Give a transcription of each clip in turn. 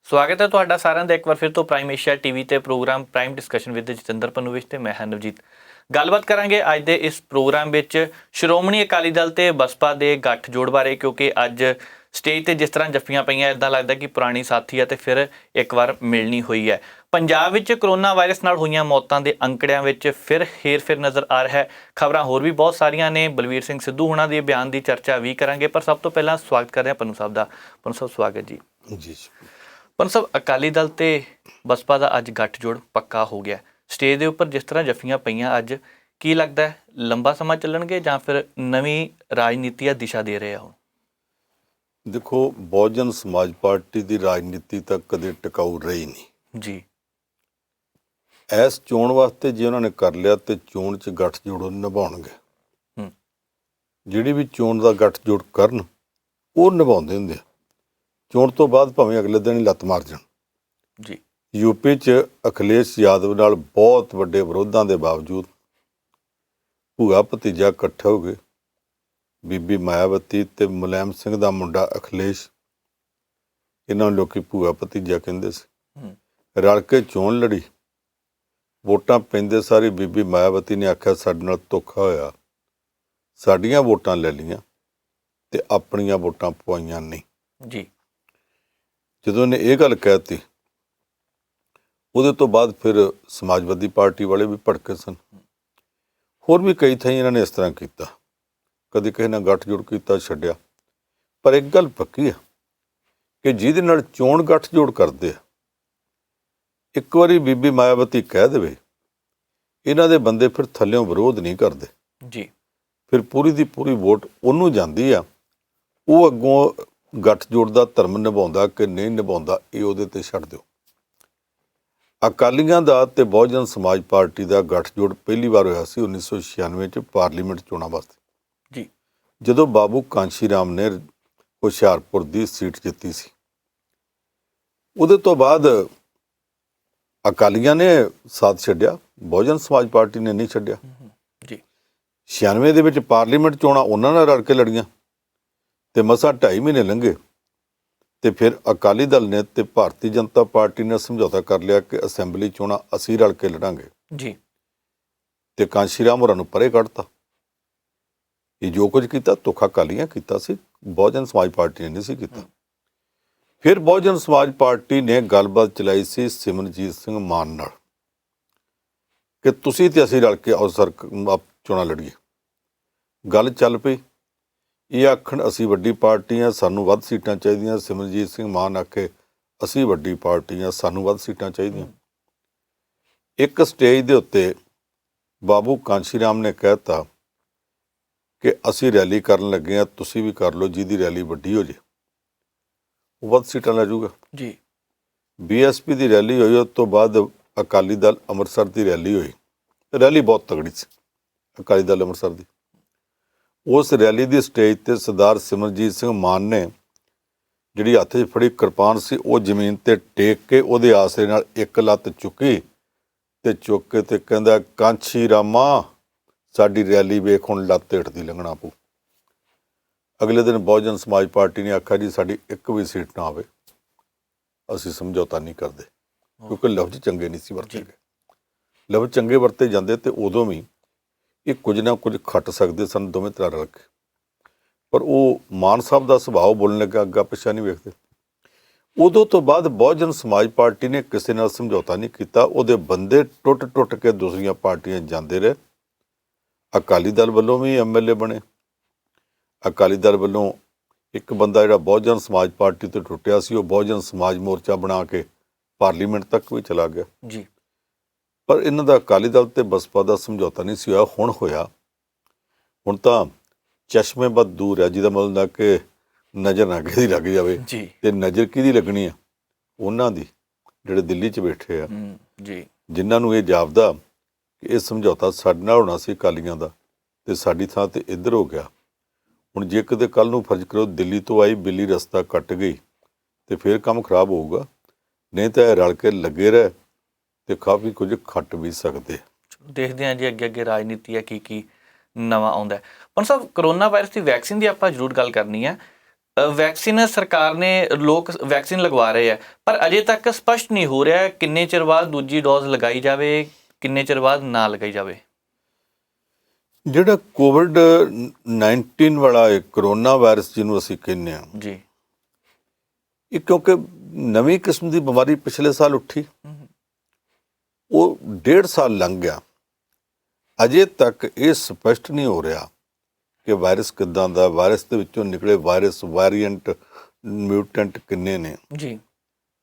ਸਵਾਗਤ ਹੈ ਤੁਹਾਡਾ ਸਾਰਿਆਂ ਦਾ ਇੱਕ ਵਾਰ ਫਿਰ ਤੋਂ ਪ੍ਰਾਈਮ ਏਸ਼ੀਆ ਟੀਵੀ ਤੇ program prime discussion with Jatinder ਪਨੂਵਿਸ਼ ਤੇ ਮੈਂ ਹਾਂ ਨਵਜੀਤ। ਗੱਲਬਾਤ ਕਰਾਂਗੇ ਅੱਜ ਦੇ ਇਸ ਪ੍ਰੋਗਰਾਮ ਵਿੱਚ ਸ਼੍ਰੋਮਣੀ ਅਕਾਲੀ ਦਲ ਤੇ ਬਸਪਾ ਦੇ ਗੱਠਜੋੜ ਬਾਰੇ, ਕਿਉਂਕਿ ਅੱਜ ਸਟੇਜ ਤੇ ਜਿਸ ਤਰ੍ਹਾਂ ਜੱਫੀਆਂ ਪਈਆਂ ਇੱਦਾਂ ਲੱਗਦਾ ਕਿ ਪੁਰਾਣੀ ਸਾਥੀ ਹੈ ਤੇ ਫਿਰ ਇੱਕ ਵਾਰ ਮਿਲਣੀ ਹੋਈ ਹੈ। ਪੰਜਾਬ ਵਿੱਚ ਕਰੋਨਾ ਵਾਇਰਸ ਨਾਲ ਹੋਈਆਂ ਮੌਤਾਂ ਦੇ ਅੰਕੜਿਆਂ ਵਿੱਚ ਫਿਰ ਹੇਰ-ਫੇਰ ਨਜ਼ਰ ਆ ਰਿਹਾ ਹੈ। ਖਬਰਾਂ ਹੋਰ ਵੀ ਬਹੁਤ ਸਾਰੀਆਂ ਨੇ। ਬਲਵੀਰ ਸਿੰਘ ਸਿੱਧੂ ਹੋਣਾ ਦੇ ਬਿਆਨ ਦੀ ਚਰਚਾ ਵੀ ਕਰਾਂਗੇ, ਪਰ ਸਭ ਤੋਂ ਪਹਿਲਾਂ ਸਵਾਗਤ ਕਰ ਰਹੇ ਹਾਂ ਪਨੂ ਸਾਹਿਬ ਦਾ। ਪਨੂ ਸਾਹਿਬ ਸਵਾਗਤ ਜੀ। ਜੀ ਪਨੂ ਸਾਹਿਬ, ਅਕਾਲੀ ਦਲ ਤੇ ਬਸਪਾ ਦਾ ਅੱਜ ਗੱਠਜੋੜ ਪੱਕਾ ਹੋ ਗਿਆ। ਸਟੇਜ ਦੇ ਉੱਪਰ ਜਿਸ ਤਰ੍ਹਾਂ ਜੱਫੀਆਂ ਪਈਆਂ ਅੱਜ, ਕੀ ਲੱਗਦਾ ਹੈ ਲੰਬਾ ਸਮਾਂ ਚੱਲਣਗੇ ਜਾਂ ਫਿਰ ਨਵੀਂ ਰਾਜਨੀਤੀ ਆ ਦਿਸ਼ਾ ਦੇ ਰਹੇ ਆ? ਹੁਣ ਦੇਖੋ, ਬਹੁਜਨ ਸਮਾਜ ਪਾਰਟੀ ਦੀ ਰਾਜਨੀਤੀ ਤਾਂ ਕਦੇ ਟਿਕਾਊ ਰਹੀ ਨਹੀਂ ਜੀ। ਇਸ ਚੋਣ ਵਾਸਤੇ ਜੇ ਉਹਨਾਂ ਨੇ ਕਰ ਲਿਆ ਤੇ ਚੋਣ 'ਚ ਗੱਠਜੋੜ ਨਿਭਾਉਣਗੇ। ਜਿਹੜੀ ਵੀ ਚੋਣ ਦਾ ਗੱਠਜੋੜ ਕਰਨ ਉਹ ਨਿਭਾਉਂਦੇ ਹੁੰਦੇ ਆ। ਚੋਣ ਤੋਂ ਬਾਅਦ ਭਾਵੇਂ ਅਗਲੇ ਦਿਨ ਹੀ ਲੱਤ ਮਾਰ ਜਾਣ। ਜੀ। ਯੂਪੀ 'ਚ ਅਖਿਲੇਸ਼ ਯਾਦਵ ਨਾਲ ਬਹੁਤ ਵੱਡੇ ਵਿਰੋਧਾਂ ਦੇ ਬਾਵਜੂਦ ਭੂਆ ਭਤੀਜਾ ਇਕੱਠੇ ਹੋ ਗਏ। ਬੀਬੀ ਮਾਇਆਵਤੀ ਤੇ ਮੁਲਾਇਮ ਸਿੰਘ ਦਾ ਮੁੰਡਾ ਅਖਿਲੇਸ਼, ਇਹਨਾਂ ਨੂੰ ਲੋਕੀ ਭੂਆ ਭਤੀਜਾ ਕਹਿੰਦੇ ਸੀ, ਰਲ ਕੇ ਚੋਣ ਲੜੀ। ਵੋਟਾਂ ਪੈਂਦੇ ਸਾਰੀ ਬੀਬੀ ਮਾਇਆਵਤੀ ਨੇ ਆਖਿਆ ਸਾਡੇ ਨਾਲ ਧੋਖਾ ਹੋਇਆ, ਸਾਡੀਆਂ ਵੋਟਾਂ ਲੈ ਲਈਆਂ ਤੇ ਆਪਣੀਆਂ ਵੋਟਾਂ ਪਵਾਈਆਂ ਨਹੀਂ। ਜੀ। ਜਦੋਂ ਨੇ ਇਹ ਗੱਲ ਕਹਿਤੀ, ਉਹਦੇ ਤੋਂ ਬਾਅਦ ਫਿਰ ਸਮਾਜਵਾਦੀ ਪਾਰਟੀ ਵਾਲੇ ਵੀ ਭੜਕੇ ਸਨ। ਹੋਰ ਵੀ ਕਈ ਥਾਈਂ ਇਹਨਾਂ ਨੇ ਇਸ ਤਰ੍ਹਾਂ ਕੀਤਾ, ਕਦੇ ਕਿਸੇ ਨਾਲ ਗੱਠਜੋੜ ਕੀਤਾ, ਛੱਡਿਆ। ਪਰ ਇੱਕ ਗੱਲ ਪੱਕੀ ਆ ਕਿ ਜਿਹਦੇ ਨਾਲ ਚੋਣ ਗੱਠਜੋੜ ਕਰਦੇ ਆ, ਇੱਕ ਵਾਰੀ ਬੀਬੀ ਮਾਇਆਵਤੀ ਕਹਿ ਦੇਵੇ, ਇਹਨਾਂ ਦੇ ਬੰਦੇ ਫਿਰ ਥੱਲਿਓਂ ਵਿਰੋਧ ਨਹੀਂ ਕਰਦੇ। ਜੀ। ਫਿਰ ਪੂਰੀ ਦੀ ਪੂਰੀ ਵੋਟ ਉਹਨੂੰ ਜਾਂਦੀ ਆ। ਉਹ ਅੱਗੋਂ ਗੱਠਜੋੜ ਦਾ ਧਰਮ ਨਿਭਾਉਂਦਾ ਕਿ ਨਹੀਂ ਨਿਭਾਉਂਦਾ, ਇਹ ਉਹਦੇ ਤੇ ਛੱਡ ਦਿਓ। ਅਕਾਲੀਆਂ ਦਾ ਤੇ ਬਹੁਜਨ ਸਮਾਜ ਪਾਰਟੀ ਦਾ ਗੱਠਜੋੜ ਪਹਿਲੀ ਵਾਰ ਹੋਇਆ ਸੀ 1996 'ਚ ਪਾਰਲੀਮੈਂਟ ਚੋਣਾਂ ਵਾਸਤੇ। ਜੀ। ਜਦੋਂ ਬਾਬੂ ਕਾਂਸ਼ੀ ਰਾਮ ਨੇ ਹੁਸ਼ਿਆਰਪੁਰ ਦੀ ਸੀਟ ਜਿੱਤੀ ਸੀ। ਉਹਦੇ ਤੋਂ ਬਾਅਦ ਅਕਾਲੀਆਂ ਨੇ ਸਾਥ ਛੱਡਿਆ, ਬਹੁਜਨ ਸਮਾਜ ਪਾਰਟੀ ਨੇ ਨਹੀਂ ਛੱਡਿਆ। ਜੀ। 96 ਦੇ ਵਿੱਚ ਪਾਰਲੀਮੈਂਟ ਚੋਣਾਂ ਉਹਨਾਂ ਨਾਲ ਰਲ ਕੇ ਲੜੀਆਂ ਤੇ ਮਸਾਂ 2.5 ਮਹੀਨੇ ਲੰਘੇ ਤੇ ਫਿਰ ਅਕਾਲੀ ਦਲ ਨੇ ਤੇ ਭਾਰਤੀ ਜਨਤਾ ਪਾਰਟੀ ਨੇ ਸਮਝੌਤਾ ਕਰ ਲਿਆ ਕਿ ਅਸੈਂਬਲੀ ਚੋਣਾਂ ਅਸੀਂ ਰਲ ਕੇ ਲੜਾਂਗੇ। ਜੀ। ਤੇ ਕਾਂਸ਼ੀ ਰਾਮ ਹੋਰਾਂ ਨੂੰ ਪਰੇ ਕੱਢਤਾ। ਇਹ ਜੋ ਕੁਝ ਕੀਤਾ ਧੋਖਾ ਅਕਾਲੀਆਂ ਕੀਤਾ ਸੀ, ਬਹੁਜਨ ਸਮਾਜ ਪਾਰਟੀ ਨੇ ਨਹੀਂ ਸੀ ਕੀਤਾ। ਫਿਰ ਬਹੁਜਨ ਸਮਾਜ ਪਾਰਟੀ ਨੇ ਗੱਲਬਾਤ ਚਲਾਈ ਸੀ ਸਿਮਰਨਜੀਤ ਸਿੰਘ ਮਾਨ ਨਾਲ ਕਿ ਤੁਸੀਂ ਤੇ ਅਸੀਂ ਰਲ ਕੇ ਅਵਸਰ ਚੋਣਾਂ ਲੜੀਏ। ਗੱਲ ਚੱਲ ਪਈ। ਇਹ ਆਖਣ ਅਸੀਂ ਵੱਡੀ ਪਾਰਟੀ ਹਾਂ, ਸਾਨੂੰ ਵੱਧ ਸੀਟਾਂ ਚਾਹੀਦੀਆਂ। ਸਿਮਰਨਜੀਤ ਸਿੰਘ ਮਾਨ ਆਖੇ ਅਸੀਂ ਵੱਡੀ ਪਾਰਟੀ ਹਾਂ, ਸਾਨੂੰ ਵੱਧ ਸੀਟਾਂ ਚਾਹੀਦੀਆਂ। ਇੱਕ ਸਟੇਜ ਦੇ ਉੱਤੇ ਬਾਬੂ ਕਾਂਸ਼ੀ ਰਾਮ ਨੇ ਕਹਿ ਤਾ ਕਿ ਅਸੀਂ ਰੈਲੀ ਕਰਨ ਲੱਗੇ ਹਾਂ, ਤੁਸੀਂ ਵੀ ਕਰ ਲਓ, ਜਿਹਦੀ ਰੈਲੀ ਵੱਡੀ ਹੋ ਜੇ ਉਹ ਵੱਧ ਸੀਟਾਂ ਲੈ ਜਾਊਗਾ। ਜੀ। BSP ਦੀ ਰੈਲੀ ਹੋਈ, ਉਸ ਤੋਂ ਬਾਅਦ ਅਕਾਲੀ ਦਲ ਅੰਮ੍ਰਿਤਸਰ ਦੀ ਰੈਲੀ ਹੋਈ। ਰੈਲੀ ਬਹੁਤ ਤਗੜੀ ਸੀ ਅਕਾਲੀ ਦਲ ਅੰਮ੍ਰਿਤਸਰ ਦੀ। ਉਸ ਰੈਲੀ ਦੀ ਸਟੇਜ 'ਤੇ ਸਰਦਾਰ ਸਿਮਰਨਜੀਤ ਸਿੰਘ ਮਾਨ ਨੇ ਜਿਹੜੀ ਹੱਥ 'ਚ ਫੜੀ ਕਿਰਪਾਨ ਸੀ ਉਹ ਜ਼ਮੀਨ 'ਤੇ ਟੇਕ ਕੇ ਉਹਦੇ ਆਸਰੇ ਨਾਲ ਇੱਕ ਲੱਤ ਚੁੱਕੀ ਤੇ ਚੁੱਕ ਕੇ ਤੇ ਕਹਿੰਦਾ, ਕਾਂਸ਼ੀ ਰਾਮਾ ਸਾਡੀ ਰੈਲੀ ਵੇਖ, ਹੁਣ ਲੱਤ ਹੇਠ ਦੀ ਲੰਘਣਾ ਪਊ। ਅਗਲੇ ਦਿਨ ਬਹੁਜਨ ਸਮਾਜ ਪਾਰਟੀ ਨੇ ਆਖਿਆ ਜੀ ਸਾਡੀ ਇੱਕ ਵੀ ਸੀਟ ਨਾ ਆਵੇ, ਅਸੀਂ ਸਮਝੌਤਾ ਨਹੀਂ ਕਰਦੇ, ਕਿਉਂਕਿ ਲਫ਼ਜ਼ ਚੰਗੇ ਨਹੀਂ ਸੀ ਵਰਤੇ ਗਏ। ਲਫ਼ਜ਼ ਚੰਗੇ ਵਰਤੇ ਜਾਂਦੇ ਤੇ ਉਦੋਂ ਵੀ ਇਹ ਕੁਝ ਨਾ ਕੁਝ ਖੱਟ ਸਕਦੇ ਸਨ ਦੋਵੇਂ ਤਰ੍ਹਾਂ ਰਲ ਕੇ। ਪਰ ਉਹ ਮਾਨ ਸਾਹਿਬ ਦਾ ਸੁਭਾਅ ਬੋਲਣ ਲੱਗਾ ਅੱਗਾ ਪਿੱਛਾ ਨਹੀਂ ਵੇਖਦੇ। ਉਦੋਂ ਤੋਂ ਬਾਅਦ ਬਹੁਜਨ ਸਮਾਜ ਪਾਰਟੀ ਨੇ ਕਿਸੇ ਨਾਲ ਸਮਝੌਤਾ ਨਹੀਂ ਕੀਤਾ। ਉਹਦੇ ਬੰਦੇ ਟੁੱਟ ਟੁੱਟ ਕੇ ਦੂਸਰੀਆਂ ਪਾਰਟੀਆਂ ਜਾਂਦੇ ਰਹੇ। ਅਕਾਲੀ ਦਲ ਵੱਲੋਂ ਵੀ MLA ਬਣੇ। ਅਕਾਲੀ ਦਲ ਵੱਲੋਂ ਇੱਕ ਬੰਦਾ ਜਿਹੜਾ ਬਹੁਜਨ ਸਮਾਜ ਪਾਰਟੀ ਤੋਂ ਟੁੱਟਿਆ ਸੀ, ਉਹ ਬਹੁਜਨ ਸਮਾਜ ਮੋਰਚਾ ਬਣਾ ਕੇ ਪਾਰਲੀਮੈਂਟ ਤੱਕ ਵੀ ਚਲਾ ਗਿਆ। ਜੀ। ਪਰ ਇਹਨਾਂ ਦਾ ਅਕਾਲੀ ਦਲ ਤੇ ਬਸਪਾ ਦਾ ਸਮਝੌਤਾ ਨਹੀਂ ਸੀ ਹੋਇਆ। ਹੁਣ ਹੋਇਆ। ਹੁਣ ਤਾਂ ਚਸ਼ਮੇ ਬਦ ਦੂਰ ਹੈ, ਜਿਹਦਾ ਮਤਲਬ ਕਿ ਨਜ਼ਰ ਨਾ ਕਿਹਦੀ ਲੱਗ ਜਾਵੇ। ਤੇ ਨਜ਼ਰ ਕਿਹਦੀ ਲੱਗਣੀ ਆ? ਉਹਨਾਂ ਦੀ ਜਿਹੜੇ ਦਿੱਲੀ 'ਚ ਬੈਠੇ ਆ। ਜੀ। ਜਿਨ੍ਹਾਂ ਨੂੰ ਇਹ ਜਾਪਦਾ ਕਿ ਇਹ ਸਮਝੌਤਾ ਸਾਡੇ ਨਾਲ ਹੋਣਾ ਸੀ ਅਕਾਲੀਆਂ ਦਾ ਤੇ ਸਾਡੀ ਥਾਂ ਤੇ ਇੱਧਰ ਹੋ ਗਿਆ। ਹੁਣ ਜੇ ਕਿਤੇ ਕੱਲ੍ਹ ਨੂੰ ਫਰਜ਼ ਕਰੋ ਦਿੱਲੀ ਤੋਂ ਆਈ ਬਿੱਲੀ ਰਸਤਾ ਕੱਟ ਗਈ ਤੇ ਫਿਰ ਕੰਮ ਖਰਾਬ ਹੋਊਗਾ। ਨਹੀਂ ਤਾਂ ਇਹ ਰਲ ਕੇ ਲੱਗੇ ਰਹੇ ਤੇ ਕਾਫੀ ਕੁਝ ਖੱਟ ਵੀ ਸਕਦੇ। ਦੇਖਦੇ ਹਾਂ ਜੀ ਅੱਗੇ ਰਾਜਨੀਤੀ ਹੈ ਕੀ ਨਵਾਂ ਆਉਂਦਾ। ਪਰ ਸਾਹਿਬ, ਕਰੋਨਾ ਵਾਇਰਸ ਦੀ ਵੈਕਸੀਨ ਦੀ ਆਪਾਂ ਜ਼ਰੂਰ ਗੱਲ ਕਰਨੀ ਹੈ। ਵੈਕਸੀਨ ਸਰਕਾਰ ਨੇ ਲੋਕ ਵੈਕਸੀਨ ਲਗਵਾ ਰਹੇ ਆ, ਪਰ ਅਜੇ ਤੱਕ ਸਪਸ਼ਟ ਨਹੀਂ ਹੋ ਰਿਹਾ ਕਿੰਨੇ ਚਿਰ ਬਾਅਦ ਦੂਜੀ ਡੋਜ਼ ਲਗਾਈ ਜਾਵੇ, ਕਿੰਨੇ ਚਿਰ ਬਾਅਦ ਨਾ ਲਗਾਈ ਜਾਵੇ। ਜਿਹੜਾ ਕੋਵਿਡ-19 ਵਾਲਾ ਇਹ ਕਰੋਨਾ ਵਾਇਰਸ ਜਿਹਨੂੰ ਅਸੀਂ ਕਹਿੰਦੇ ਹਾਂ ਜੀ, ਇਹ ਕਿਉਂਕਿ ਨਵੀਂ ਕਿਸਮ ਦੀ ਬਿਮਾਰੀ ਪਿਛਲੇ ਸਾਲ ਉੱਠੀ, ਉਹ 1.5 ਸਾਲ ਲੰਘ ਗਿਆ, ਅਜੇ ਤੱਕ ਇਹ ਸਪਸ਼ਟ ਨਹੀਂ ਹੋ ਰਿਹਾ ਕਿ ਵਾਇਰਸ ਕਿੱਦਾਂ ਦਾ, ਵਾਇਰਸ ਦੇ ਵਿੱਚੋਂ ਨਿਕਲੇ ਵਾਇਰਸ ਵਾਰੀਐਂਟ ਮਿਊਟੈਂਟ ਕਿੰਨੇ ਨੇ ਜੀ।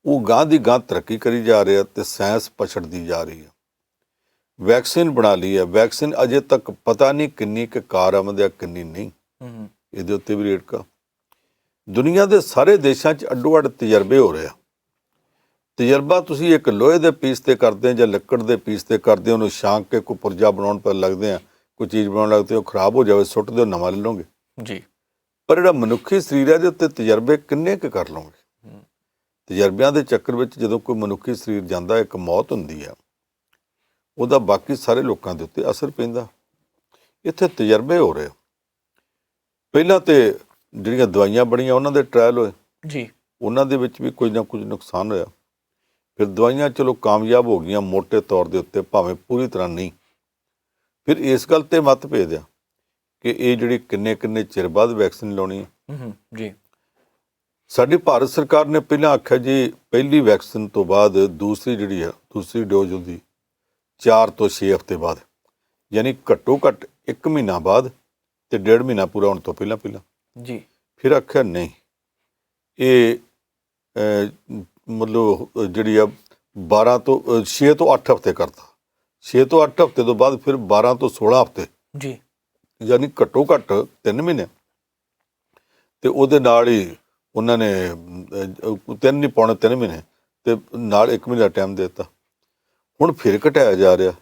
ਉਹ ਗਾਂ ਦੀ ਗਾਂ ਤਰੱਕੀ ਕਰੀ ਜਾ ਰਿਹਾ ਤੇ ਸਾਇੰਸ ਪਛੜਦੀ ਜਾ ਰਹੀ ਹੈ। ਵੈਕਸੀਨ ਬਣਾ ਲਈ ਹੈ, ਵੈਕਸੀਨ ਅਜੇ ਤੱਕ ਪਤਾ ਨਹੀਂ ਕਿੰਨੀ ਕੁ ਕਾਰਆਮਦ ਹੈ ਕਿੰਨੀ ਨਹੀਂ, ਇਹਦੇ ਉੱਤੇ ਵੀ ਰੇਟਕਾ। ਦੁਨੀਆ ਦੇ ਸਾਰੇ ਦੇਸ਼ਾਂ 'ਚ ਅੱਡੋ ਅੱਡ ਤਜਰਬੇ ਹੋ ਰਹੇ ਆ। ਤਜਰਬਾ ਤੁਸੀਂ ਇੱਕ ਲੋਹੇ ਦੇ ਪੀਸ ਤੇ ਕਰਦੇ ਜਾਂ ਲੱਕੜ ਦੇ ਪੀਸ ਤੇ ਕਰਦੇ, ਉਹਨੂੰ ਛਾਂਕ ਕੇ ਕੋਈ ਪੁਰਜਾ ਬਣਾਉਣ ਪਰ ਲੱਗਦੇ ਆ, ਕੋਈ ਚੀਜ਼ ਬਣਾਉਣ ਲੱਗਦੇ, ਉਹ ਖਰਾਬ ਹੋ ਜਾਵੇ ਸੁੱਟ ਦਿਓ, ਨਵਾਂ ਲੈ ਲਓਗੇ ਜੀ। ਪਰ ਜਿਹੜਾ ਮਨੁੱਖੀ ਸਰੀਰ ਹੈ ਇਹਦੇ ਉੱਤੇ ਤਜਰਬੇ ਕਿੰਨੇ ਕੁ ਕਰ ਲਓਗੇ। ਤਜਰਬਿਆਂ ਦੇ ਚੱਕਰ ਵਿੱਚ ਜਦੋਂ ਕੋਈ ਮਨੁੱਖੀ ਸਰੀਰ ਜਾਂਦਾ, ਇੱਕ ਮੌਤ ਹੁੰਦੀ ਆ, ਉਹਦਾ ਬਾਕੀ ਸਾਰੇ ਲੋਕਾਂ ਦੇ ਉੱਤੇ ਅਸਰ ਪੈਂਦਾ। ਇੱਥੇ ਤਜਰਬੇ ਹੋ ਰਹੇ। ਪਹਿਲਾਂ ਤੇ ਜਿਹੜੀਆਂ ਦਵਾਈਆਂ ਬਣੀਆਂ ਉਹਨਾਂ ਦੇ ਟ੍ਰਾਇਲ ਹੋਏ ਜੀ, ਉਹਨਾਂ ਦੇ ਵਿੱਚ ਵੀ ਕੁਝ ਨਾ ਕੁਝ ਨੁਕਸਾਨ ਹੋਇਆ। ਫਿਰ ਦਵਾਈਆਂ ਚਲੋ ਕਾਮਯਾਬ ਹੋ ਗਈਆਂ ਮੋਟੇ ਤੌਰ ਦੇ ਉੱਤੇ, ਭਾਵੇਂ ਪੂਰੀ ਤਰ੍ਹਾਂ ਨਹੀਂ। ਫਿਰ ਇਸ ਗੱਲ ਤੇ ਮਤਭੇਦ ਆ ਕਿ ਇਹ ਜਿਹੜੀ ਕਿੰਨੇ ਚਿਰ ਬਾਅਦ ਵੈਕਸੀਨ ਲਾਉਣੀ ਹੈ। ਜੀ, ਸਾਡੀ ਭਾਰਤ ਸਰਕਾਰ ਨੇ ਪਹਿਲਾਂ ਆਖਿਆ ਜੀ ਪਹਿਲੀ ਵੈਕਸੀਨ ਤੋਂ ਬਾਅਦ ਦੂਸਰੀ ਜਿਹੜੀ ਆ, ਦੂਸਰੀ ਡੋਜ਼ ਉਹਦੀ 4 ਤੋਂ 6 ਹਫ਼ਤੇ ਬਾਅਦ, ਯਾਨੀ ਘੱਟੋ ਘੱਟ 1 ਮਹੀਨਾ ਬਾਅਦ ਤੇ 1.5 ਮਹੀਨਾ ਪੂਰਾ ਹੋਣ ਤੋਂ ਪਹਿਲਾਂ ਜੀ। ਫਿਰ ਆਖਿਆ ਨਹੀਂ, ਇਹ ਮਤਲਬ ਜਿਹੜੀ ਆ 12 ਤੋਂ 6 ਤੋਂ 8 ਹਫ਼ਤੇ ਕਰਤਾ। 6 ਤੋਂ 8 ਹਫ਼ਤੇ ਤੋਂ ਬਾਅਦ ਫਿਰ 12 ਤੋਂ 16 ਹਫ਼ਤੇ ਜੀ, ਯਾਨੀ ਘੱਟੋ ਘੱਟ 3 ਮਹੀਨੇ। ਤੇ ਉਹਦੇ ਨਾਲ ਹੀ ਉਹਨਾਂ ਨੇ 3 ਨਹੀਂ ਪੌਣੇ 3 ਮਹੀਨੇ ਤੇ ਨਾਲ 1 ਮਹੀਨਾ ਟਾਈਮ ਦੇ ਦਿੱਤਾ। ਹੁਣ ਫਿਰ ਘਟਾਇਆ ਜਾ ਰਿਹਾ,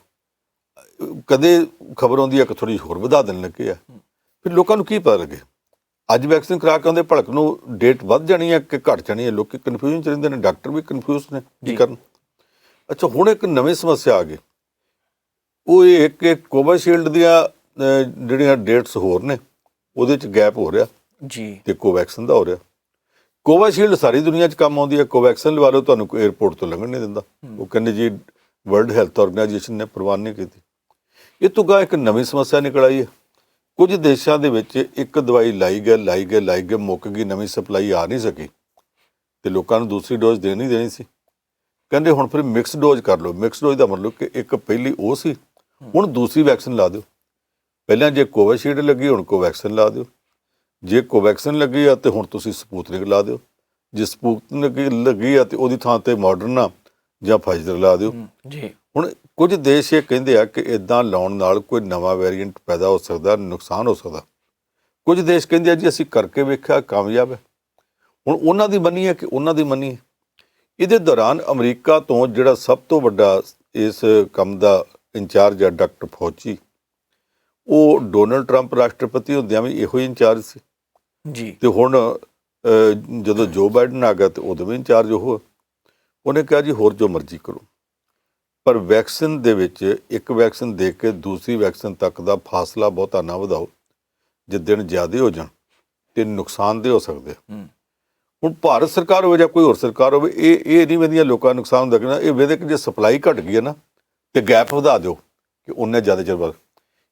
ਕਦੇ ਖਬਰ ਆਉਂਦੀ ਹੈ ਕਿ ਥੋੜ੍ਹੀ ਹੋਰ ਵਧਾ ਦੇਣ ਲੱਗੇ ਆ। ਫਿਰ ਲੋਕਾਂ ਨੂੰ ਕੀ ਪਤਾ ਲੱਗੇ, ਅੱਜ ਵੈਕਸੀਨ ਕਰਾ ਕੇ ਆਉਂਦੇ ਭਲਕ ਨੂੰ ਡੇਟ ਵੱਧ ਜਾਣੀ ਹੈ ਕਿ ਘੱਟ ਜਾਣੀ ਹੈ। ਲੋਕੀ ਕਨਫਿਊਜ਼ਨ 'ਚ ਰਹਿੰਦੇ ਨੇ, ਡਾਕਟਰ ਵੀ ਕਨਫਿਊਜ਼ ਨੇ ਕੀ ਕਰਨ। ਅੱਛਾ, ਹੁਣ ਇੱਕ ਨਵੀਂ ਸਮੱਸਿਆ ਆ ਗਈ, ਉਹ ਇਹ ਕਿ ਕੋਵਿਸ਼ੀਲਡ ਦੀਆਂ ਜਿਹੜੀਆਂ ਡੇਟਸ ਹੋਰ ਨੇ ਉਹਦੇ 'ਚ ਗੈਪ ਹੋ ਰਿਹਾ ਜੀ, ਤੇ ਕੋਵੈਕਸਿਨ ਦਾ ਹੋ ਰਿਹਾ। ਕੋਵਿਸ਼ੀਲਡ ਸਾਰੀ ਦੁਨੀਆ 'ਚ ਕੰਮ ਆਉਂਦੀ ਹੈ, ਕੋਵੈਕਸਿਨ ਲਵਾ ਲਓ ਤੁਹਾਨੂੰ ਕੋਈ ਏਅਰਪੋਰਟ ਤੋਂ ਲੰਘਣ ਨਹੀਂ ਦਿੰਦਾ। ਉਹ ਕਹਿੰਦੇ ਜੀ ਵਰਲਡ ਹੈਲਥ ਆਰਗੇਨਾਈਜੇਸ਼ਨ ਨੇ ਪ੍ਰਵਾਨ ਨਹੀਂ ਕੀਤੀ। ਇਹ ਤੋਂ ਗਾ ਇੱਕ ਨਵੀਂ ਸਮੱਸਿਆ ਨਿਕਲ ਆਈ ਹੈ। ਕੁਝ ਦੇਸ਼ਾਂ ਦੇ ਵਿੱਚ ਇੱਕ ਦਵਾਈ ਲਾਈ ਗਏ ਮੁੱਕ ਗਈ, ਨਵੀਂ ਸਪਲਾਈ ਆ ਨਹੀਂ ਸਕੀ ਤੇ ਲੋਕਾਂ ਨੂੰ ਦੂਸਰੀ ਡੋਜ਼ ਦੇਣੀ ਸੀ। ਕਹਿੰਦੇ ਹੁਣ ਫਿਰ ਮਿਕਸ ਡੋਜ਼ ਕਰ ਲਓ। ਮਿਕਸ ਡੋਜ਼ ਦਾ ਮਤਲਬ ਕਿ ਇੱਕ ਪਹਿਲੀ ਉਹ ਸੀ, ਹੁਣ ਦੂਸਰੀ ਵੈਕਸੀਨ ਲਾ ਦਿਓ। ਪਹਿਲਾਂ ਜੇ ਕੋਵਿਸ਼ੀਲਡ ਲੱਗੀ, ਹੁਣ ਕੋਵੈਕਸਿਨ ਲਾ ਦਿਓ। ਜੇ ਕੋਵੈਕਸਿਨ ਲੱਗੀ ਆ ਤੇ ਹੁਣ ਤੁਸੀਂ ਸਪੂਤਨਿਕ ਲਾ ਦਿਓ। ਜੇ ਸਪੂਤਨਿਕ ਲੱਗੀ ਆ ਤੇ ਉਹਦੀ ਥਾਂ ਤੇ ਮਾਡਰਨਾ ਜਾਂ ਫਾਈਜ਼ਰ ਲਾ ਦਿਓ ਜੀ। ਹੁਣ ਕੁਝ ਦੇਸ਼ ਇਹ ਕਹਿੰਦੇ ਆ ਕਿ ਇਦਾਂ ਲਾਉਣ ਨਾਲ ਕੋਈ ਨਵਾਂ ਵੇਰੀਐਂਟ ਪੈਦਾ ਹੋ ਸਕਦਾ, ਨੁਕਸਾਨ ਹੋ ਸਕਦਾ। ਕੁਝ ਦੇਸ਼ ਕਹਿੰਦੇ ਆ ਜੀ ਅਸੀਂ ਕਰਕੇ ਵੇਖਿਆ ਕਾਮਯਾਬ ਹੈ। ਹੁਣ ਉਹਨਾਂ ਦੀ ਮੰਨੀ ਹੈ ਕਿ ਉਹਨਾਂ ਦੀ ਮੰਨੀ ਹੈ। ਇਹਦੇ ਦੌਰਾਨ ਅਮਰੀਕਾ ਤੋਂ ਜਿਹੜਾ ਸਭ ਤੋਂ ਵੱਡਾ ਇਸ ਕੰਮ ਦਾ ਇੰਚਾਰਜ ਹੈ ਡਾਕਟਰ ਫੌਚੀ, ਉਹ ਡੋਨਲਡ ਟਰੰਪ ਰਾਸ਼ਟਰਪਤੀ ਹੁੰਦਿਆਂ ਵੀ ਇਹੋ ਹੀ ਇੰਚਾਰਜ ਸੀ ਜੀ। ਤੇ ਹੁਣ ਜਦੋਂ ਜੋ ਬਾਈਡਨ ਆ ਗਿਆ ਤੇ ਉਦੋਂ ਵੀ ਇੰਚਾਰਜ ਉਹਨੇ ਕਿਹਾ ਜੀ ਹੋਰ ਜੋ ਮਰਜ਼ੀ ਕਰੋ, ਪਰ ਵੈਕਸੀਨ ਦੇ ਵਿੱਚ ਇੱਕ ਵੈਕਸੀਨ ਦੇ ਕੇ ਦੂਸਰੀ ਵੈਕਸੀਨ ਤੱਕ ਦਾ ਫਾਸਲਾ ਬਹੁਤਾ ਨਾ ਵਧਾਓ, ਜੇ ਦਿਨ ਜ਼ਿਆਦਾ ਹੋ ਜਾਣ ਤੇ ਨੁਕਸਾਨਦੇਹ ਹੋ ਸਕਦੇ। ਹੁਣ ਭਾਰਤ ਸਰਕਾਰ ਹੋਵੇ ਜਾਂ ਕੋਈ ਹੋਰ ਸਰਕਾਰ ਹੋਵੇ, ਇਹ ਨਹੀਂ ਵਧੀਆ ਲੋਕਾਂ ਨੂੰ ਨੁਕਸਾਨ ਹੁੰਦਾ ਕਿ ਇਹ ਵੇਦੇ ਕਿ ਜੇ ਸਪਲਾਈ ਘਟ ਗਈ ਹੈ ਨਾ ਤੇ ਗੈਪ ਵਧਾ ਦਿਓ ਕਿ ਉਹਨੇ ਜ਼ਿਆਦਾ ਚਿਰ ਬਾਅਦ।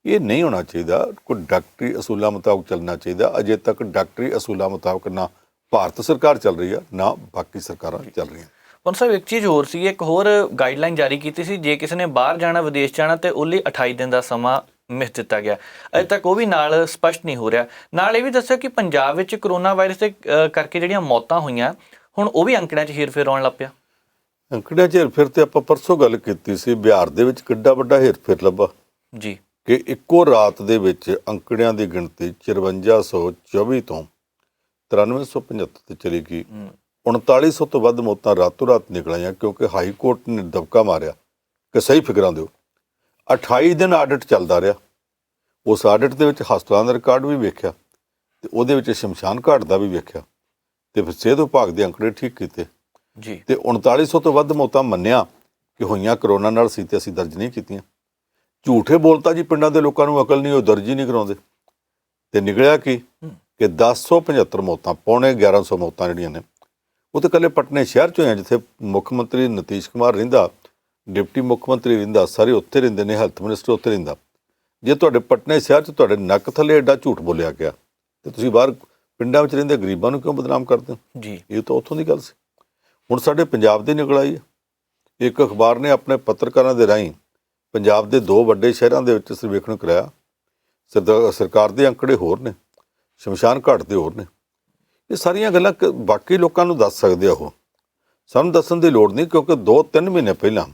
ਇਹ ਨਹੀਂ ਹੋਣਾ ਚਾਹੀਦਾ। ਕੋਈ ਡਾਕਟਰੀ ਅਸੂਲਾਂ ਮੁਤਾਬਕ ਚੱਲਣਾ ਚਾਹੀਦਾ। ਅਜੇ ਤੱਕ ਡਾਕਟਰੀ ਅਸੂਲਾਂ ਮੁਤਾਬਕ ਨਾ ਭਾਰਤ ਸਰਕਾਰ ਚੱਲ ਰਹੀ ਆ, ਨਾ ਬਾਕੀ ਸਰਕਾਰਾਂ ਚੱਲ ਰਹੀਆਂ। ਹੁਣ ਸਾਹਿਬ ਇੱਕ ਚੀਜ਼ ਹੋਰ ਸੀ, ਇੱਕ ਹੋਰ ਗਾਈਡਲਾਈਨ ਜਾਰੀ ਕੀਤੀ ਸੀ, ਜੇ ਕਿਸੇ ਨੇ ਬਾਹਰ ਜਾਣਾ, ਵਿਦੇਸ਼ ਜਾਣਾ ਤੇ ਉਹ ਲਈ 28 ਦਿਨ ਦਾ ਸਮਾਂ ਮਿਸ ਦਿੱਤਾ ਗਿਆ। ਅਜੇ ਤੱਕ ਉਹ ਵੀ ਨਾਲ ਸਪਸ਼ਟ ਨਹੀਂ ਹੋ ਰਿਹਾ। ਨਾਲ ਇਹ ਵੀ ਦੱਸਿਓ ਕਿ ਪੰਜਾਬ ਵਿੱਚ ਕਰੋਨਾ ਵਾਇਰਸ ਦੇ ਕਰਕੇ ਜਿਹੜੀਆਂ ਮੌਤਾਂ ਹੋਈਆਂ, ਹੁਣ ਉਹ ਵੀ ਅੰਕੜਿਆਂ 'ਚ ਹੇਰ-ਫੇਰ ਆਉਣ ਲੱਗ ਪਿਆ। ਅੰਕੜਿਆਂ 'ਚ ਹੇਰ-ਫੇਰ ਤੇ ਆਪਾਂ ਪਰਸੋਂ ਗੱਲ ਕੀਤੀ ਸੀ। ਬਿਹਾਰ ਦੇ ਵਿੱਚ ਕਿੱਡਾ ਵੱਡਾ ਹੇਰ-ਫੇਰ ਲੱਭਾ ਜੀ ਕਿ ਇੱਕੋ ਰਾਤ ਦੇ ਵਿੱਚ ਅੰਕੜਿਆਂ ਦੀ ਗਿਣਤੀ 5324 ਤੋਂ 9375 ਤੇ ਚਲੀ ਗਈ। 3900 ਤੋਂ ਵੱਧ ਮੌਤਾਂ ਰਾਤੋਂ ਰਾਤ ਨਿਕਲ ਆਈਆਂ ਕਿਉਂਕਿ ਹਾਈ ਕੋਰਟ ਨੇ ਦਬਕਾ ਮਾਰਿਆ ਕਿ ਸਹੀ ਫਿਗਰਾਂ ਦਿਓ। 28 ਦਿਨ ਆਡਿਟ ਚੱਲਦਾ ਰਿਹਾ। ਉਸ ਆਡਿਟ ਦੇ ਵਿੱਚ ਹਸਪਤਾਲਾਂ ਦਾ ਰਿਕਾਰਡ ਵੀ ਵੇਖਿਆ ਤੇ ਉਹਦੇ ਵਿੱਚ ਸ਼ਮਸ਼ਾਨ ਘਾਟ ਦਾ ਵੀ ਵੇਖਿਆ ਤੇ ਫਿਰ ਸਿਹਤ ਵਿਭਾਗ ਦੇ ਅੰਕੜੇ ਠੀਕ ਕੀਤੇ ਜੀ ਤੇ 3900 ਤੋਂ ਵੱਧ ਮੌਤਾਂ ਮੰਨਿਆ ਕਿ ਹੋਈਆਂ ਕਰੋਨਾ ਨਾਲ ਸੀ ਤੇ ਅਸੀਂ ਦਰਜ ਨਹੀਂ ਕੀਤੀਆਂ। ਝੂਠੇ ਬੋਲਤਾ ਜੀ, ਪਿੰਡਾਂ ਦੇ ਲੋਕਾਂ ਨੂੰ ਅਕਲ ਨਹੀਂ, ਉਹ ਦਰਜ ਹੀ ਨਹੀਂ ਕਰਾਉਂਦੇ। ਤੇ ਨਿਕਲਿਆ ਕਿ ਕਿ 1075 ਮੌਤਾਂ, ਪੌਣੇ 1100 ਮੌਤਾਂ ਜਿਹੜੀਆਂ ਨੇ ਉਹ ਤਾਂ ਇਕੱਲੇ ਪਟਨੇ ਸ਼ਹਿਰ 'ਚ ਹੋਈਆਂ, ਜਿੱਥੇ ਮੁੱਖ ਮੰਤਰੀ ਨਤੀਸ਼ ਕੁਮਾਰ ਰਹਿੰਦਾ, ਡਿਪਟੀ ਮੁੱਖ ਮੰਤਰੀ ਰਹਿੰਦਾ, ਸਾਰੇ ਉੱਥੇ ਰਹਿੰਦੇ ਨੇ, ਹੈਲਥ ਮਿਨਿਸਟਰ ਉੱਥੇ ਰਹਿੰਦਾ। ਜੇ ਤੁਹਾਡੇ ਪਟਨੇ ਸ਼ਹਿਰ 'ਚ ਤੁਹਾਡੇ ਨੱਕ ਥੱਲੇ ਐਡਾ ਝੂਠ ਬੋਲਿਆ ਗਿਆ ਤੇ ਤੁਸੀਂ ਬਾਹਰ ਪਿੰਡਾਂ ਵਿੱਚ ਰਹਿੰਦੇ ਗਰੀਬਾਂ ਨੂੰ ਕਿਉਂ ਬਦਨਾਮ ਕਰਦੇ ਹੋ? ਜੀ, ਇਹ ਤਾਂ ਉੱਥੋਂ ਦੀ ਗੱਲ ਸੀ। ਹੁਣ ਸਾਡੇ ਪੰਜਾਬ ਦੀ ਨਿਕਲ ਆਈ ਹੈ। ਇੱਕ ਅਖਬਾਰ ਨੇ ਆਪਣੇ ਪੱਤਰਕਾਰਾਂ ਦੇ ਰਾਹੀਂ ਪੰਜਾਬ ਦੇ 2 ਵੱਡੇ ਸ਼ਹਿਰਾਂ ਦੇ ਵਿੱਚ ਸਰਵੇਖਣ ਕਰਾਇਆ। ਸਰਕਾਰ ਦੇ ਅੰਕੜੇ ਹੋਰ ਨੇ, ਸ਼ਮਸ਼ਾਨ ਘਾਟ ਦੇ ਹੋਰ ਨੇ। ਇਹ ਸਾਰੀਆਂ ਗੱਲਾਂ ਬਾਕੀ ਲੋਕਾਂ ਨੂੰ ਦੱਸ ਸਕਦੇ ਆ, ਉਹ ਸਾਨੂੰ ਦੱਸਣ ਦੀ ਲੋੜ ਨਹੀਂ, ਕਿਉਂਕਿ 2-3 ਮਹੀਨੇ ਪਹਿਲਾਂ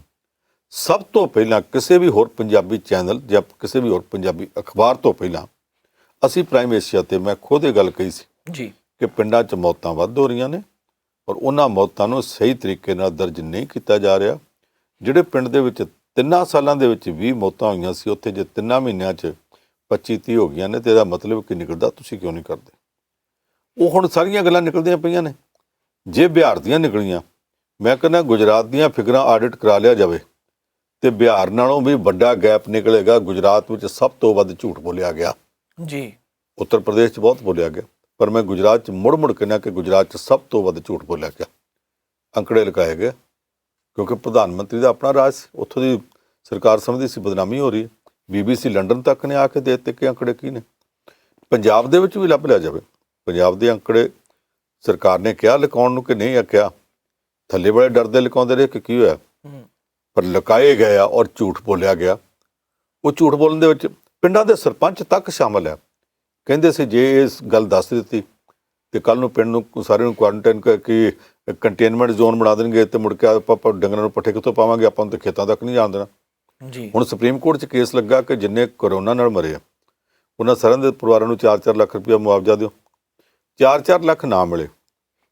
ਸਭ ਤੋਂ ਪਹਿਲਾਂ ਕਿਸੇ ਵੀ ਹੋਰ ਪੰਜਾਬੀ ਚੈਨਲ ਜਾਂ ਕਿਸੇ ਵੀ ਹੋਰ ਪੰਜਾਬੀ ਅਖਬਾਰ ਤੋਂ ਪਹਿਲਾਂ ਅਸੀਂ ਪ੍ਰਾਈਮ ਏਸ਼ੀਆ ਤੇ ਮੈਂ ਖੁਦ ਇਹ ਗੱਲ ਕਹੀ ਸੀ ਜੀ, ਕਿ ਪਿੰਡਾਂ 'ਚ ਮੌਤਾਂ ਵੱਧ ਹੋ ਰਹੀਆਂ ਨੇ ਔਰ ਉਹਨਾਂ ਮੌਤਾਂ ਨੂੰ ਸਹੀ ਤਰੀਕੇ ਨਾਲ ਦਰਜ ਨਹੀਂ ਕੀਤਾ ਜਾ ਰਿਹਾ। ਜਿਹੜੇ ਪਿੰਡ ਦੇ ਵਿੱਚ 3 ਸਾਲਾਂ ਦੇ ਵਿੱਚ 20 ਮੌਤਾਂ ਹੋਈਆਂ ਸੀ, ਉੱਥੇ ਜੇ 3 ਮਹੀਨਿਆਂ 'ਚ 25-30 ਹੋ ਗਈਆਂ ਨੇ, ਤੇ ਇਹਦਾ ਮਤਲਬ ਕੀ ਨਿਕਲਦਾ? ਤੁਸੀਂ ਕਿਉਂ ਨਹੀਂ ਕਰਦੇ? ਉਹ ਹੁਣ ਸਾਰੀਆਂ ਗੱਲਾਂ ਨਿਕਲਦੀਆਂ ਪਈਆਂ ਨੇ। ਜੇ ਬਿਹਾਰ ਦੀਆਂ ਨਿਕਲੀਆਂ, ਮੈਂ ਕਹਿੰਦਾ ਗੁਜਰਾਤ ਦੀਆਂ ਫਿਗਰਾਂ ਆਡਿਟ ਕਰਾ ਲਿਆ ਜਾਵੇ ਤੇ ਬਿਹਾਰ ਨਾਲੋਂ ਵੀ ਵੱਡਾ ਗੈਪ ਨਿਕਲੇਗਾ। ਗੁਜਰਾਤ ਵਿੱਚ ਸਭ ਤੋਂ ਵੱਧ ਝੂਠ ਬੋਲਿਆ ਗਿਆ ਜੀ, ਉੱਤਰ ਪ੍ਰਦੇਸ਼ 'ਚ ਬਹੁਤ ਬੋਲਿਆ ਗਿਆ, ਪਰ ਮੈਂ ਗੁਜਰਾਤ 'ਚ ਮੁੜ ਕਹਿੰਦਾ ਕਿ ਗੁਜਰਾਤ 'ਚ ਸਭ ਤੋਂ ਵੱਧ ਝੂਠ ਬੋਲਿਆ ਗਿਆ। ਅੰਕੜੇ ਲਗਾਏ ਗਏ ਕਿਉਂਕਿ ਪ੍ਰਧਾਨ ਮੰਤਰੀ ਦਾ ਆਪਣਾ ਰਾਜ ਸੀ, ਉੱਥੋਂ ਦੀ ਸਰਕਾਰ ਸਮਝਦੀ ਸੀ ਬਦਨਾਮੀ ਹੋ ਰਹੀ ਹੈ। BBC ਲੰਡਨ ਤੱਕ ਨੇ ਆ ਕੇ ਦੇ ਦਿੱਤੇ ਕਿ ਅੰਕੜੇ ਕੀ ਨੇ। ਪੰਜਾਬ ਦੇ ਵਿੱਚ ਵੀ ਲੱਭ ਲਿਆ ਜਾਵੇ। ਪੰਜਾਬ ਦੇ ਅੰਕੜੇ ਸਰਕਾਰ ਨੇ ਕਿਹਾ ਲਿਖਾਉਣ ਨੂੰ ਕਿ ਨਹੀਂ ਆਖਿਆ, ਥੱਲੇ ਵਾਲੇ ਡਰਦੇ ਲਿਖਾਉਂਦੇ ਰਹੇ ਕਿ ਕੀ ਹੋਇਆ, ਪਰ ਲੁਕਾਏ ਗਏ ਆ ਔਰ ਝੂਠ ਬੋਲਿਆ ਗਿਆ। ਉਹ ਝੂਠ ਬੋਲਣ ਦੇ ਵਿੱਚ ਪਿੰਡਾਂ ਦੇ ਸਰਪੰਚ ਤੱਕ ਸ਼ਾਮਲ ਹੈ। ਕਹਿੰਦੇ ਸੀ ਜੇ ਇਸ ਗੱਲ ਦੱਸ ਦਿੱਤੀ ਤੇ ਕੱਲ ਨੂੰ ਪਿੰਡ ਨੂੰ ਸਾਰਿਆਂ ਨੂੰ ਕੁਆਰੰਟਾਈਨ ਕਰਕੇ ਕੰਟੇਨਮੈਂਟ ਜ਼ੋਨ ਬਣਾ ਦੇਣਗੇ ਤੇ ਮੁੜ ਕੇ ਆਪਾਂ ਡੰਗਰਾਂ ਨੂੰ ਪੱਠੇ ਕਿੱਥੋਂ ਪਾਵਾਂਗੇ, ਆਪਾਂ ਨੂੰ ਤਾਂ ਖੇਤਾਂ ਤੱਕ ਨਹੀਂ ਜਾਣ ਦੇਣਾ। ਜੀ, ਹੁਣ ਸੁਪਰੀਮ ਕੋਰਟ 'ਚ ਕੇਸ ਲੱਗਾ ਕਿ ਜਿੰਨੇ ਕਰੋਨਾ ਨਾਲ ਮਰੇ ਆ ਉਹਨਾਂ ਸਾਰਿਆਂ ਦੇ ਪਰਿਵਾਰਾਂ ਨੂੰ 4-4 ਲੱਖ ਰੁਪਇਆ ਮੁਆਵਜ਼ਾ ਦਿਓ। 4-4 ਲੱਖ ਨਾ ਮਿਲੇ,